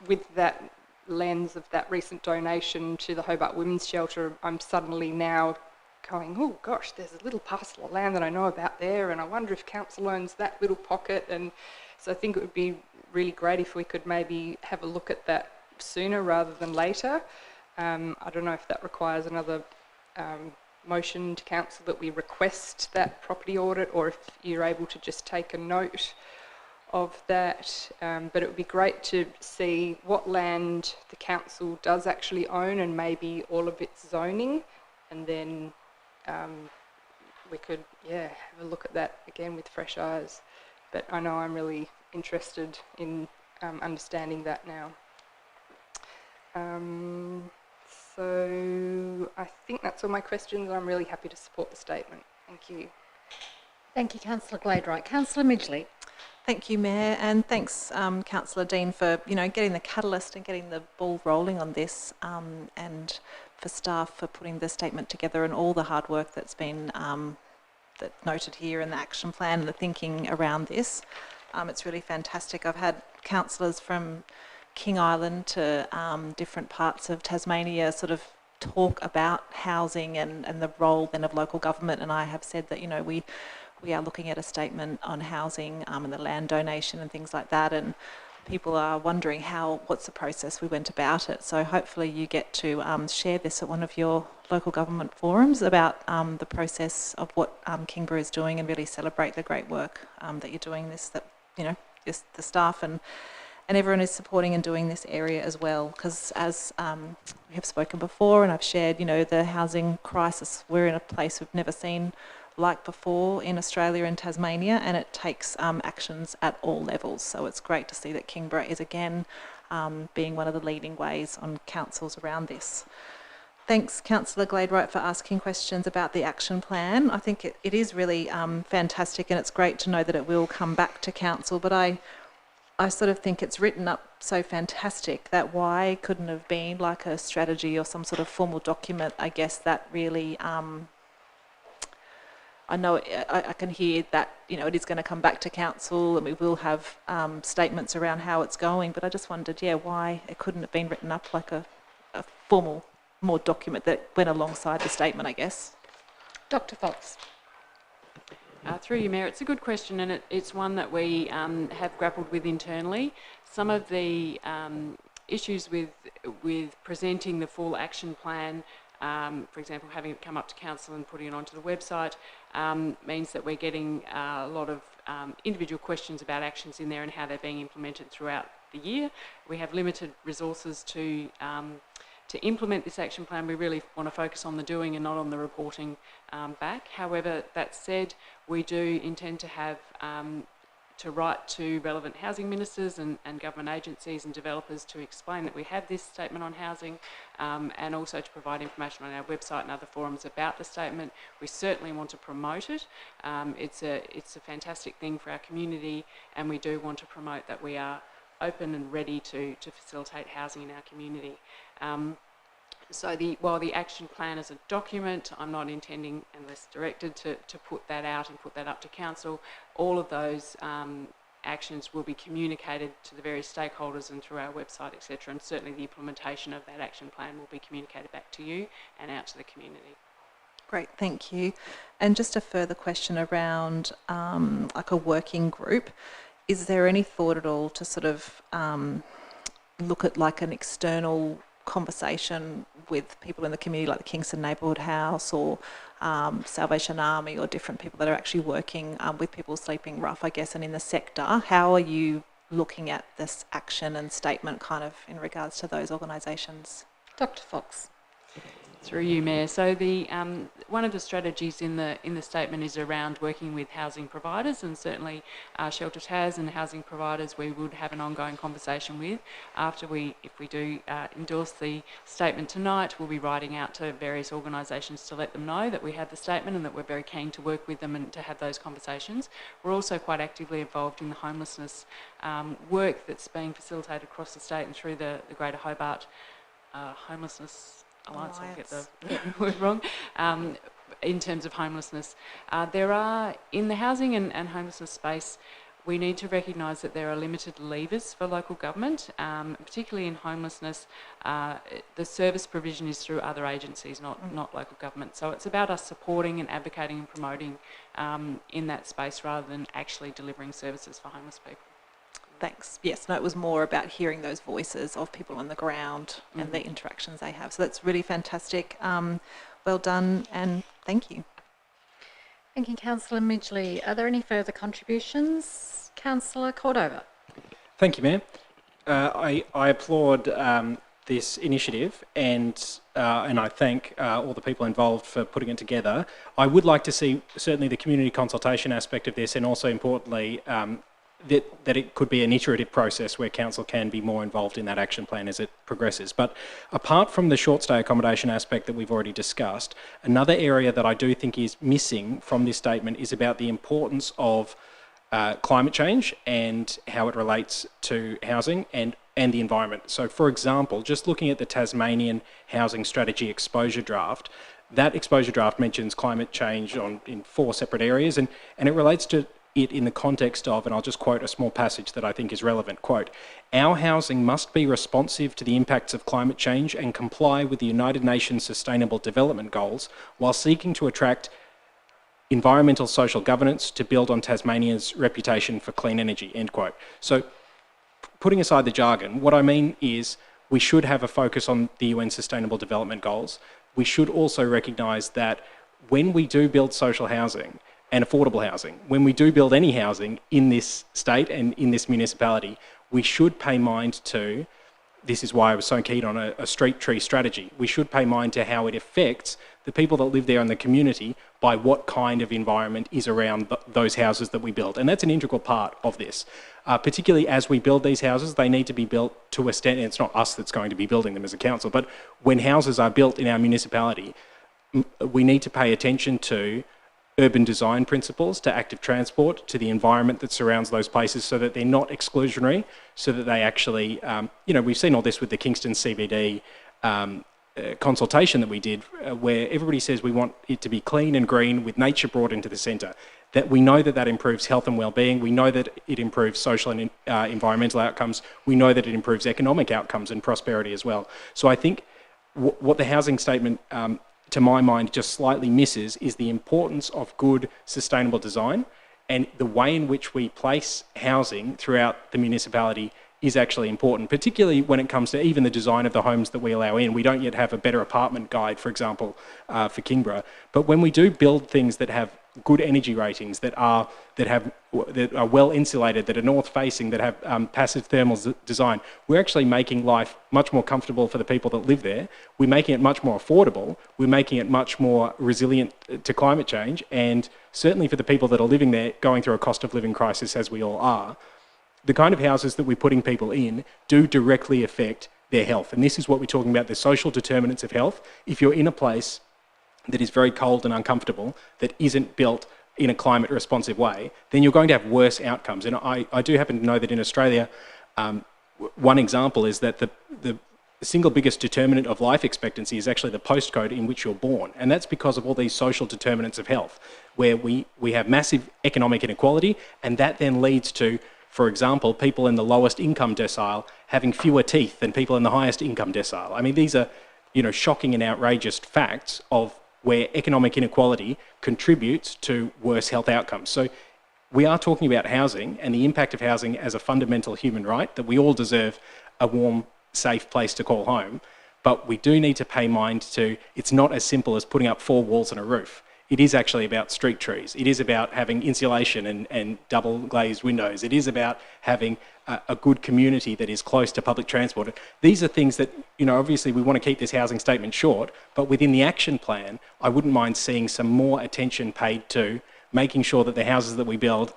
with that lens of that recent donation to the Hobart Women's Shelter, I'm suddenly now going, oh gosh, there's a little parcel of land that I know about there, and I wonder if council owns that little pocket. And so I think it would be really great if we could maybe have a look at that sooner rather than later. I don't know if that requires another motion to council that we request that property audit, or if you're able to just take a note of that, but it would be great to see what land the council does actually own and maybe all of its zoning, and then we could, yeah, have a look at that again with fresh eyes. But I know I'm really interested in understanding that now. So I think that's all my questions. I'm really happy to support the statement. Thank you. Thank you, Councillor Gladwright. Councillor Midgley. Thank you, Mayor, and thanks, Councillor Dean, for getting the catalyst and getting the ball rolling on this, and for staff for putting the statement together and all the hard work that's been that's noted here in the action plan and the thinking around this. It's really fantastic. I've had councillors from King Island to different parts of Tasmania sort of talk about housing and the role then of local government, and I have said that we are looking at a statement on housing and the land donation and things like that, and people are wondering what's the process we went about it. So hopefully you get to share this at one of your local government forums about the process of what Kingborough is doing, and really celebrate the great work that you're doing this, that the staff and everyone is supporting and doing this area as well, because as we have spoken before and I've shared, the housing crisis, we're in a place we've never seen like before in Australia and Tasmania, and it takes actions at all levels. So it's great to see that Kingborough is again being one of the leading ways on councils around this. Thanks, Councillor Gladwright, for asking questions about the action plan. I think it is really fantastic, and it's great to know that it will come back to council, but I sort of think it's written up so fantastic that why couldn't have been like a strategy or some sort of formal document, I guess, that really I know I can hear that it is going to come back to council and we will have statements around how it's going, but I just wondered, why it couldn't have been written up like a formal, more document that went alongside the statement, I guess. Dr. Fox. Through you, Mayor, it's a good question, and it's one that we have grappled with internally. Some of the issues with presenting the full action plan, for example, having it come up to council and putting it onto the website, means that we're getting a lot of individual questions about actions in there and how they're being implemented throughout the year. We have limited resources to implement this action plan. We really want to focus on the doing and not on the reporting back. However, that said, we do intend to have to write to relevant housing ministers and government agencies and developers to explain that we have this statement on housing, and also to provide information on our website and other forums about the statement. We certainly want to promote it. It's a fantastic thing for our community, and we do want to promote that we are open and ready to facilitate housing in our community. So while the action plan is a document, I'm not intending, unless directed, to put that out and put that up to council. All of those actions will be communicated to the various stakeholders and through our website, etc. And certainly the implementation of that action plan will be communicated back to you and out to the community. Great, thank you. And just a further question around like a working group. Is there any thought at all to sort of look at like an external conversation with people in the community, like the Kingston Neighbourhood House or Salvation Army, or different people that are actually working with people sleeping rough, I guess, and in the sector? How are you looking at this action and statement kind of in regards to those organisations? Dr. Fox. Through you, Mayor. So the one of the strategies in the statement is around working with housing providers, and certainly Shelter Tas and housing providers we would have an ongoing conversation with. If we do endorse the statement tonight, we'll be writing out to various organisations to let them know that we have the statement and that we're very keen to work with them and to have those conversations. We're also quite actively involved in the homelessness work that's being facilitated across the state and through the Greater Hobart Homelessness Alliance. I'll get the word wrong, in terms of homelessness. There are, in the housing and homelessness space, we need to recognise that there are limited levers for local government, particularly in homelessness. The service provision is through other agencies, not local government. So it's about us supporting and advocating and promoting in that space rather than actually delivering services for homeless people. Thanks. Yes, no, it was more about hearing those voices of people on the ground and the interactions they have. So that's really fantastic. Well done, and thank you. Thank you, Councillor Midgley. Are there any further contributions? Councillor Cordova. Thank you, Mayor. I applaud this initiative, and I thank all the people involved for putting it together. I would like to see certainly the community consultation aspect of this, and also importantly that it could be an iterative process where council can be more involved in that action plan as it progresses. But apart from the short stay accommodation aspect that we've already discussed, another area that I do think is missing from this statement is about the importance of climate change and how it relates to housing and the environment. So for example, just looking at the Tasmanian Housing Strategy Exposure Draft, that exposure draft mentions climate change in 4 separate areas, and it relates to it in the context of, and I'll just quote a small passage that I think is relevant, quote, "Our housing must be responsive to the impacts of climate change and comply with the United Nations Sustainable Development Goals while seeking to attract environmental social governance to build on Tasmania's reputation for clean energy," end quote. So putting aside the jargon, what I mean is we should have a focus on the UN Sustainable Development Goals. We should also recognise that when we do build social housing and affordable housing, when we do build any housing in this state and in this municipality, we should pay mind to, this is why I was so keen on a street tree strategy, we should pay mind to how it affects the people that live there in the community by what kind of environment is around those houses that we build. And that's an integral part of this. Particularly as we build these houses, they need to be built to a standard. It's not us that's going to be building them as a council, but when houses are built in our municipality, we need to pay attention to urban design principles, to active transport, to the environment that surrounds those places so that they're not exclusionary, so that they actually, we've seen all this with the Kingston CBD consultation that we did, where everybody says we want it to be clean and green with nature brought into the centre. That we know that improves health and well-being, we know that it improves social and environmental outcomes, we know that it improves economic outcomes and prosperity as well. So I think what the housing statement to my mind just slightly misses is the importance of good sustainable design, and the way in which we place housing throughout the municipality is actually important, particularly when it comes to even the design of the homes that we allow in. We don't yet have a better apartment guide, for example, for Kingborough, but when we do build things that have good energy ratings, that are well insulated, that are north facing, that have passive thermal design, we're actually making life much more comfortable for the people that live there. We're making it much more affordable. We're making it much more resilient to climate change, and certainly for the people that are living there, going through a cost of living crisis as we all are, the kind of houses that we're putting people in do directly affect their health. And this is what we're talking about, the social determinants of health. If you're in a place that is very cold and uncomfortable, that isn't built in a climate responsive way, then you're going to have worse outcomes. And I do happen to know that in Australia, one example is that the single biggest determinant of life expectancy is actually the postcode in which you're born. And that's because of all these social determinants of health, where we have massive economic inequality, and that then leads to, for example, people in the lowest income decile having fewer teeth than people in the highest income decile. I mean, these are, shocking and outrageous facts of where economic inequality contributes to worse health outcomes. So we are talking about housing and the impact of housing as a fundamental human right, that we all deserve a warm, safe place to call home. But we do need to pay mind to, it's not as simple as putting up 4 walls and a roof. It is actually about street trees. It is about having insulation and double glazed windows. It is about having a good community that is close to public transport. These are things that, obviously we want to keep this housing statement short, but within the action plan, I wouldn't mind seeing some more attention paid to making sure that the houses that we build,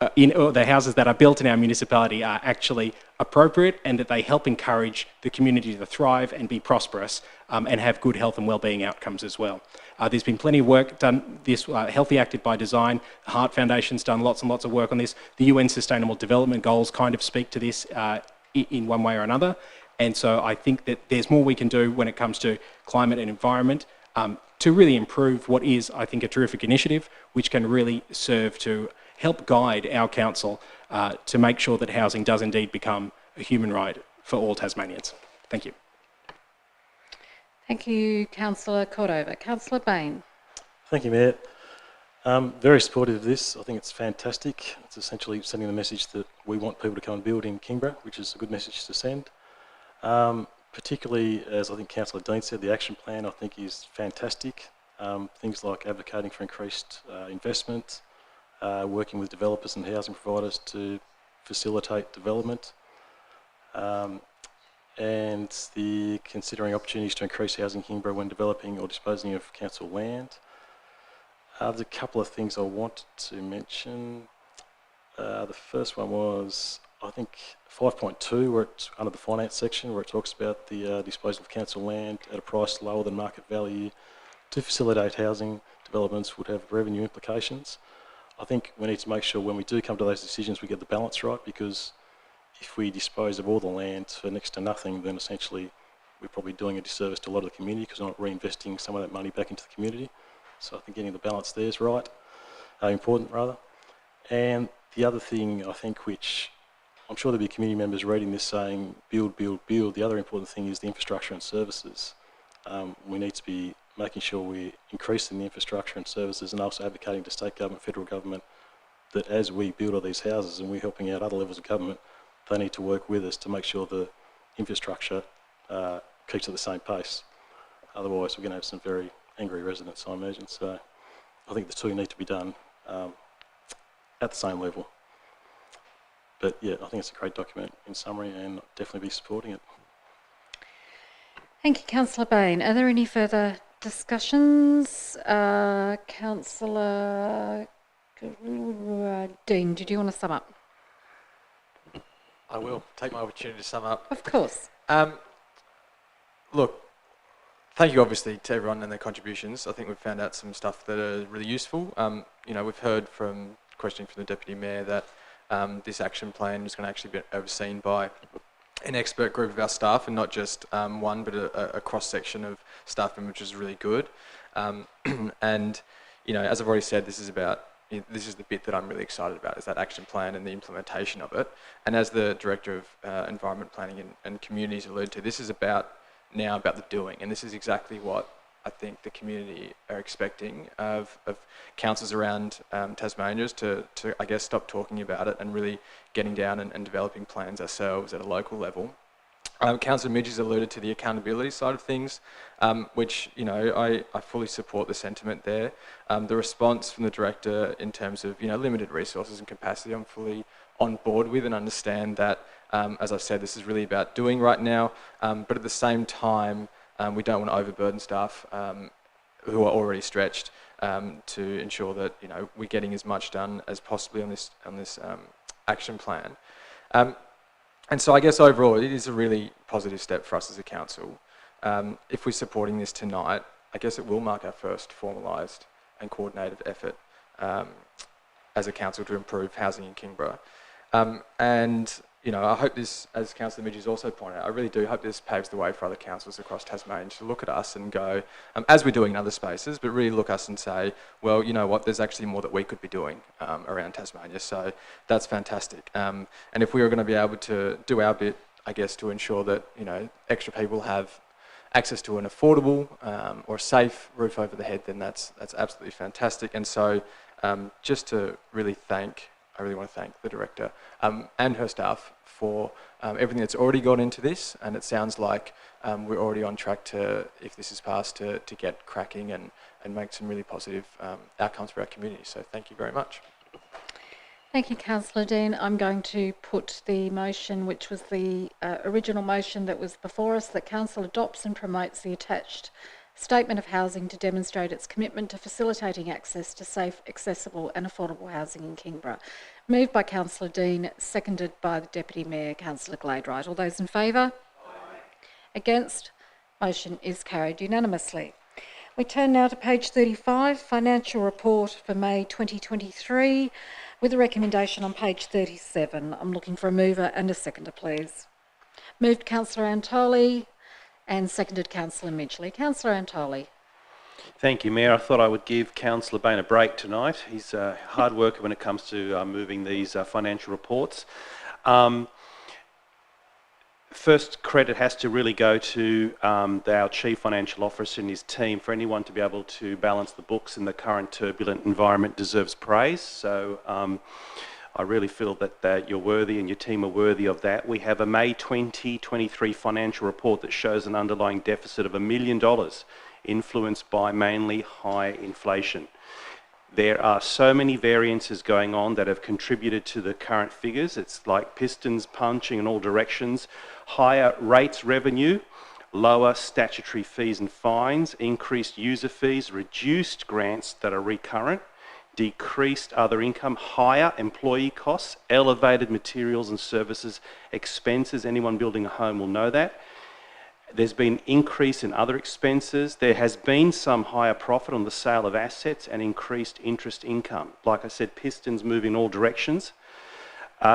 or the houses that are built in our municipality, are actually appropriate, and that they help encourage the community to thrive and be prosperous, and have good health and wellbeing outcomes as well. There's been plenty of work done, this Healthy Active by Design, the Heart Foundation's done lots and lots of work on this. The UN Sustainable Development Goals kind of speak to this in one way or another. And so I think that there's more we can do when it comes to climate and environment, to really improve what is, I think, a terrific initiative, which can really serve to help guide our council to make sure that housing does indeed become a human right for all Tasmanians. Thank you. Thank you, Councillor Cordova. Councillor Bain. Thank you, Mayor. Very supportive of this. I think it's fantastic. It's essentially sending the message that we want people to come and build in Kingborough, which is a good message to send. Particularly, as I think Councillor Dean said, the action plan I think is fantastic. Things like advocating for increased investment, working with developers and housing providers to facilitate development, and the considering opportunities to increase housing in Kingborough when developing or disposing of council land. There's a couple of things I wanted to mention. The first one was, I think, 5.2, where it's under the finance section, where it talks about the disposal of council land at a price lower than market value to facilitate housing developments would have revenue implications. I think we need to make sure when we do come to those decisions we get the balance right, because if we dispose of all the land for next to nothing, then essentially we're probably doing a disservice to a lot of the community because we're not reinvesting some of that money back into the community. So I think getting the balance there is right, important rather. And the other thing I think, which I'm sure there'll be community members reading this saying build, build, build, the other important thing is the infrastructure and services. We need to be making sure we're increasing the infrastructure and services, and also advocating to state government, federal government, that as we build all these houses and we're helping out other levels of government, they need to work with us to make sure the infrastructure keeps at the same pace. Otherwise, we're going to have some very angry residents, I imagine. So I think the two need to be done at the same level. But yeah, I think it's a great document in summary, and I'll definitely be supporting it. Thank you, Councillor Bain. Are there any further discussions? Councillor Dean, did you want to sum up? I will take my opportunity to sum up. Of course. Look, thank you obviously to everyone and their contributions. I think we've found out some stuff that are really useful. We've heard from questioning from the Deputy Mayor that this action plan is going to actually be overseen by an expert group of our staff, and not just one, but a cross-section of staff members, which is really good. And, as I've already said, this is the bit that I'm really excited about, is that action plan and the implementation of it. And as the Director of Environment Planning and Communities alluded to, this is about the doing, and this is exactly what I think the community are expecting of councils around Tasmania, to I guess stop talking about it and really getting down and developing plans ourselves at a local level. Councillor Midge alluded to the accountability side of things, which, you know, I fully support the sentiment there. The response from the Director in terms of, you know, limited resources and capacity, I'm fully on board with and understand that, as I've said, this is really about doing right now, but at the same time, we don't want to overburden staff who are already stretched to ensure that, you know, we're getting as much done as possibly on this action plan. And so I guess overall it is a really positive step for us as a council. If we're supporting this tonight, I guess it will mark our first formalised and coordinated effort as a council to improve housing in Kingborough. And, you know, I hope this, as Councillor Midge has also pointed out, I really do hope this paves the way for other councils across Tasmania to look at us and go, as we're doing in other spaces, but really look at us and say, well, you know what, there's actually more that we could be doing around Tasmania. So that's fantastic. And if we are going to be able to do our bit, I guess, to ensure that, you know, extra people have access to an affordable or safe roof over the head, then that's absolutely fantastic. And so just to really I really want to thank the Director and her staff for everything that's already gone into this, and it sounds like we're already on track to, if this is passed, to get cracking and make some really positive outcomes for our community. So thank you very much. Thank you, Councillor Dean. I'm going to put the motion, which was the original motion that was before us, that Council adopts and promotes the attached Statement of Housing to demonstrate its commitment to facilitating access to safe, accessible and affordable housing in Kingborough. Moved by Councillor Dean, seconded by the Deputy Mayor, Councillor Gladwright. All those in favour? Aye. Against? Motion is carried unanimously. We turn now to page 35, Financial Report for May 2023, with a recommendation on page 37. I'm looking for a mover and a seconder, please. Moved Councillor Antoli and seconded Councillor Midgley. Councillor Antoli. Thank you, Mayor. I thought I would give Councillor Bain a break tonight. He's a hard worker when it comes to moving these financial reports. First credit has to really go to our Chief Financial Officer and his team. For anyone to be able to balance the books in the current turbulent environment deserves praise. So I really feel that you're worthy and your team are worthy of that. We have a May 2023 financial report that shows an underlying deficit of $1 million, influenced by mainly high inflation. There are so many variances going on that have contributed to the current figures. It's like pistons punching in all directions. Higher rates revenue, lower statutory fees and fines, increased user fees, reduced grants that are recurrent, decreased other income, higher employee costs, elevated materials and services expenses. Anyone building a home will know that. There's been increase in other expenses. There has been some higher profit on the sale of assets and increased interest income. Like I said, pistons move in all directions.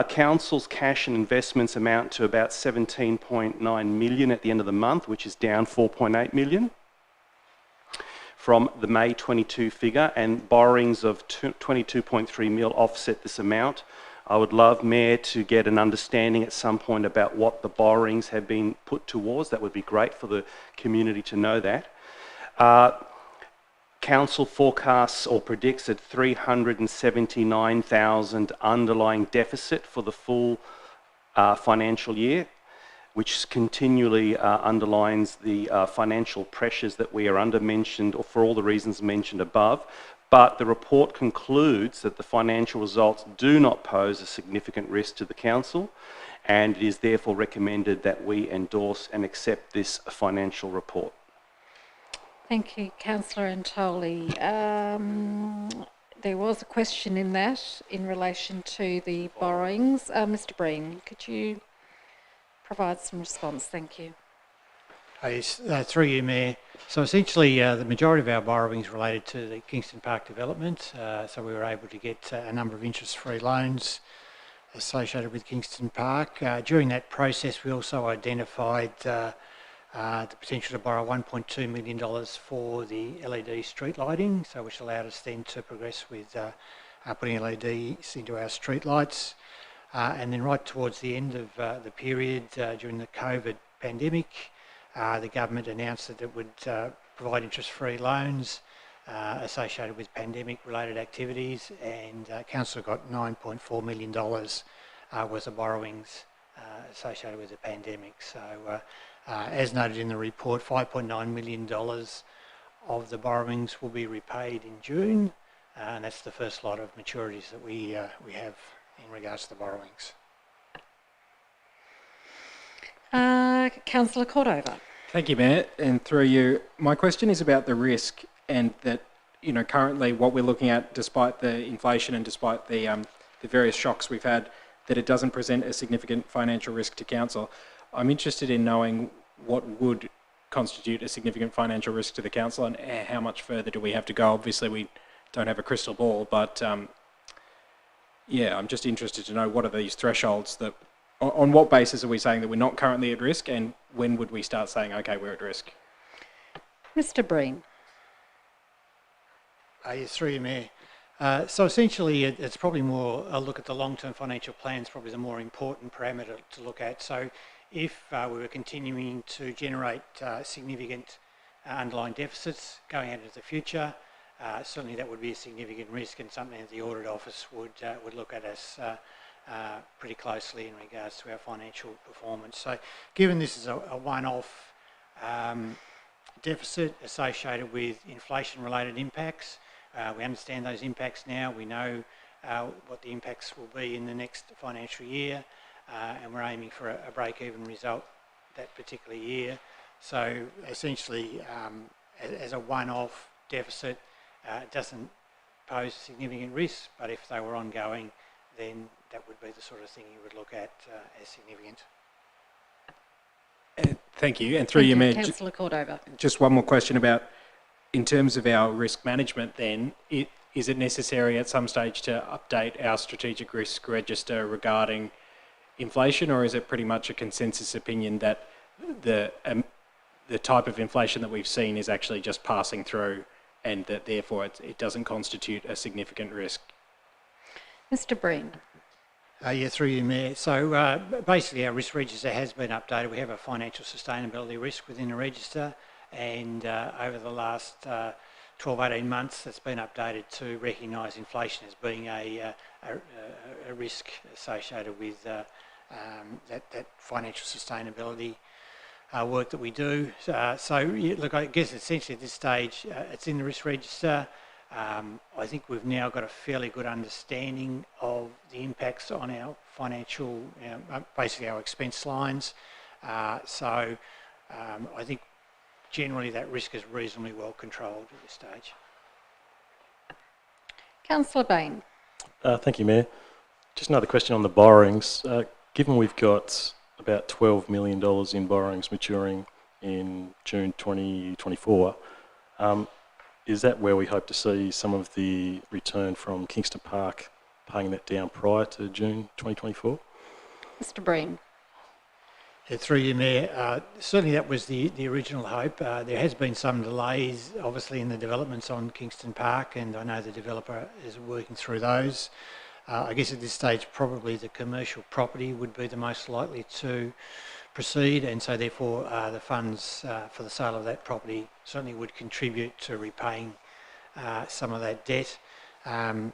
Council's cash and investments amount to about 17.9 million at the end of the month, which is down 4.8 million from the May 22 figure, and borrowings of 22.3 mil offset this amount. I would love, Mayor, to get an understanding at some point about what the borrowings have been put towards. That would be great for the community to know that. Council forecasts or predicts a 379,000 underlying deficit for the full financial year, which continually underlines the financial pressures that we are under, mentioned, or for all the reasons mentioned above. But the report concludes that the financial results do not pose a significant risk to the Council, and it is therefore recommended that we endorse and accept this financial report. Thank you, Councillor Antoli. There was a question in that in relation to the borrowings. Mr. Breen, could you provide some response? Thank you. Yes, through you, Mayor. So essentially, the majority of our borrowings related to the Kingston Park development. So we were able to get a number of interest-free loans associated with Kingston Park. During that process, we also identified the potential to borrow $1.2 million for the LED street lighting, so which allowed us then to progress with putting LEDs into our street lights. And then right towards the end of the period during the COVID pandemic, the government announced that it would provide interest-free loans associated with pandemic-related activities, and Council got $9.4 million worth of borrowings associated with the pandemic. So, as noted in the report, $5.9 million of the borrowings will be repaid in June, and that's the first lot of maturities that we have in regards to the borrowings. Councillor Cordova. Thank you, Mayor. And through you, my question is about the risk, and that, you know, currently what we're looking at, despite the inflation and despite the various shocks we've had, that it doesn't present a significant financial risk to council. I'm interested in knowing what would constitute a significant financial risk to the council, and how much further do we have to go? Obviously, we don't have a crystal ball, but yeah, I'm just interested to know what are these thresholds that, on what basis are we saying that we're not currently at risk, and when would we start saying, okay, we're at risk? Mr. Breen. Yes, through you, Mayor. So essentially, it's probably more a look at the long-term financial plans, probably the more important parameter to look at. So if we were continuing to generate significant underlying deficits going out into the future, certainly that would be a significant risk, and something that the Audit Office would look at us pretty closely in regards to our financial performance. So given this is a one-off deficit associated with inflation-related impacts, we understand those impacts now. We know what the impacts will be in the next financial year, and we're aiming for a break-even result that particular year. So essentially, as a one-off deficit, it doesn't pose significant risk, but if they were ongoing, then that would be the sort of thing you would look at as significant. Thank you. And through you, Mayor, Councillor Cordova. just one more question about, in terms of our risk management then, is it necessary at some stage to update our strategic risk register regarding inflation, or is it pretty much a consensus opinion that the type of inflation that we've seen is actually just passing through, and that therefore it doesn't constitute a significant risk? Mr. Breen. Yeah, through you, Mayor. So basically our risk register has been updated. We have a financial sustainability risk within the register, and over the last 12-18 months it's been updated to recognise inflation as being a risk associated with that financial sustainability work that we do. Look, I guess essentially at this stage it's in the risk register. I think we've now got a fairly good understanding of the impacts on our financial, basically our expense lines. I think generally that risk is reasonably well controlled at this stage. Councillor Bain. Thank you, Mayor. Just another question on the borrowings. Given we've got about $12 million in borrowings maturing in June 2024, is that where we hope to see some of the return from Kingston Park, paying that down prior to June 2024? Mr. Breen. Yeah, through you, Mayor. Certainly that was the original hope. There has been some delays, obviously, in the developments on Kingston Park, and I know the developer is working through those. I guess at this stage, probably the commercial property would be the most likely to proceed, and so therefore the funds for the sale of that property certainly would contribute to repaying some of that debt. So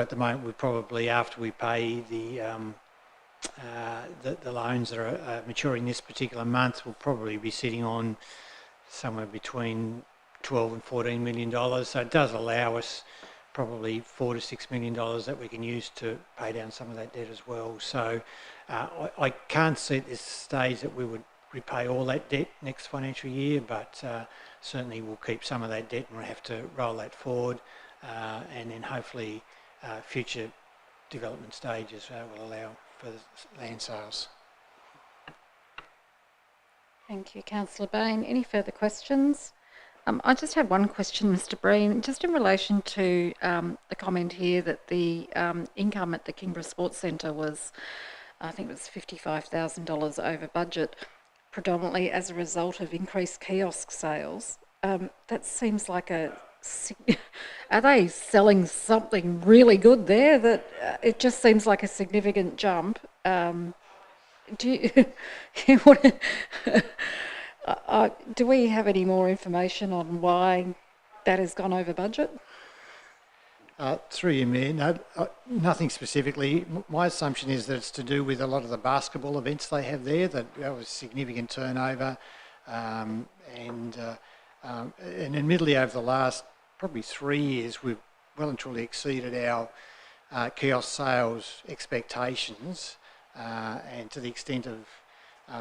at the moment, we probably, after we pay the loans that are maturing this particular month, we'll probably be sitting on somewhere between $12 and $14 million. So it does allow us probably $4 to $6 million that we can use to pay down some of that debt as well. So I can't see at this stage that we would repay all that debt next financial year, but certainly we'll keep some of that debt and we'll have to roll that forward, and then hopefully future development stages will allow for land sales. Thank you, Councillor Bain. Any further questions? I just have one question, Mr. Breen, just in relation to the comment here that the income at the Kingborough Sports Centre was, I think it was $55,000 over budget, predominantly as a result of increased kiosk sales. That seems like are they selling something really good there that it just seems like a significant jump? Do we have any more information on why that has gone over budget? Through you, Mayor. No, nothing specifically. My assumption is that it's to do with a lot of the basketball events they have there, that was significant turnover. And admittedly, over the last probably 3 years, we've well and truly exceeded our kiosk sales expectations, and to the extent of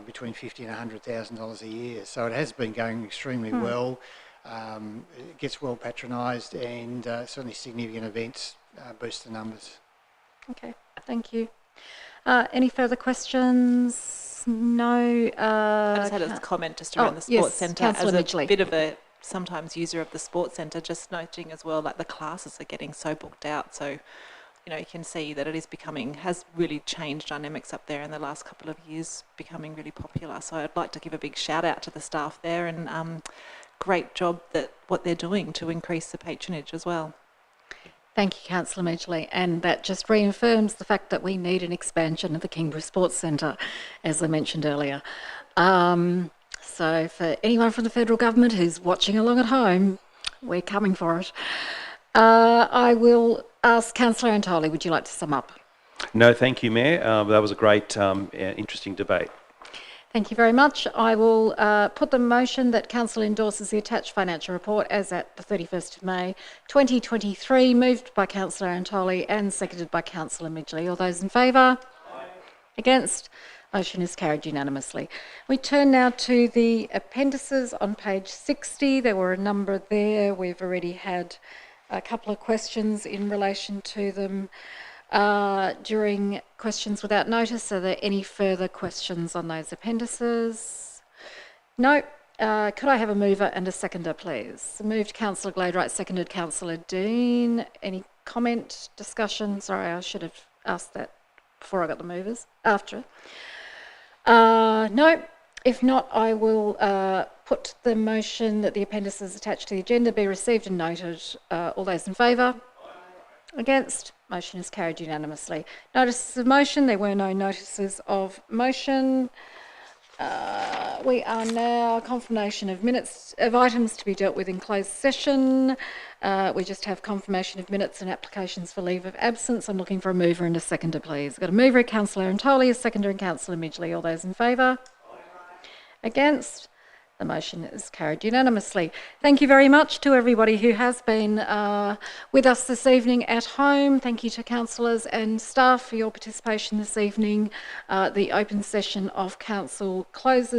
between $50,000 and $100,000 a year. So it has been going extremely well. It gets well patronised, and certainly significant events boost the numbers. Okay, thank you. Any further questions? No. I just had a comment just around the sports centre. Councillor As a Midgley. bit of a sometimes user of the sports centre, just noting as well, like the classes are getting so booked out. So, you know, you can see that it is has really changed dynamics up there in the last couple of years, becoming really popular. So I'd like to give a big shout out to the staff there, and great job what they're doing to increase the patronage as well. Thank you, Councillor Midgley. And that just reaffirms the fact that we need an expansion of the Kingborough Sports Centre, as I mentioned earlier. So for anyone from the federal government who's watching along at home, we're coming for it. I will ask Councillor Antoli, would you like to sum up? No, thank you, Mayor. That was a great, interesting debate. Thank you very much. I will put the motion that Council endorses the attached financial report as at the 31st of May 2023, moved by Councillor Antoli and seconded by Councillor Midgley. All those in favour? Against? Motion is carried unanimously. We turn now to the appendices on page 60. There were a number there. We've already had a couple of questions in relation to them during questions without notice. Are there any further questions on those appendices? No. Could I have a mover and a seconder, please? Moved Councillor Gladebright, seconded Councillor Dean. Any comment, discussion? Sorry, I should have asked that before I got the movers. After. No. If not, I will put the motion that the appendices attached to the agenda be received and noted. All those in favour? Against? Motion is carried unanimously. Notices of motion. There were no notices of motion. We are now confirmation of minutes of items to be dealt with in closed session. We just have confirmation of minutes and applications for leave of absence. I'm looking for a mover and a seconder, please. I've got a mover, Councillor Antoli, a seconder, and Councillor Midgley. All those in favour? Against? The motion is carried unanimously. Thank you very much to everybody who has been with us this evening at home. Thank you to councillors and staff for your participation this evening. The open session of council closes.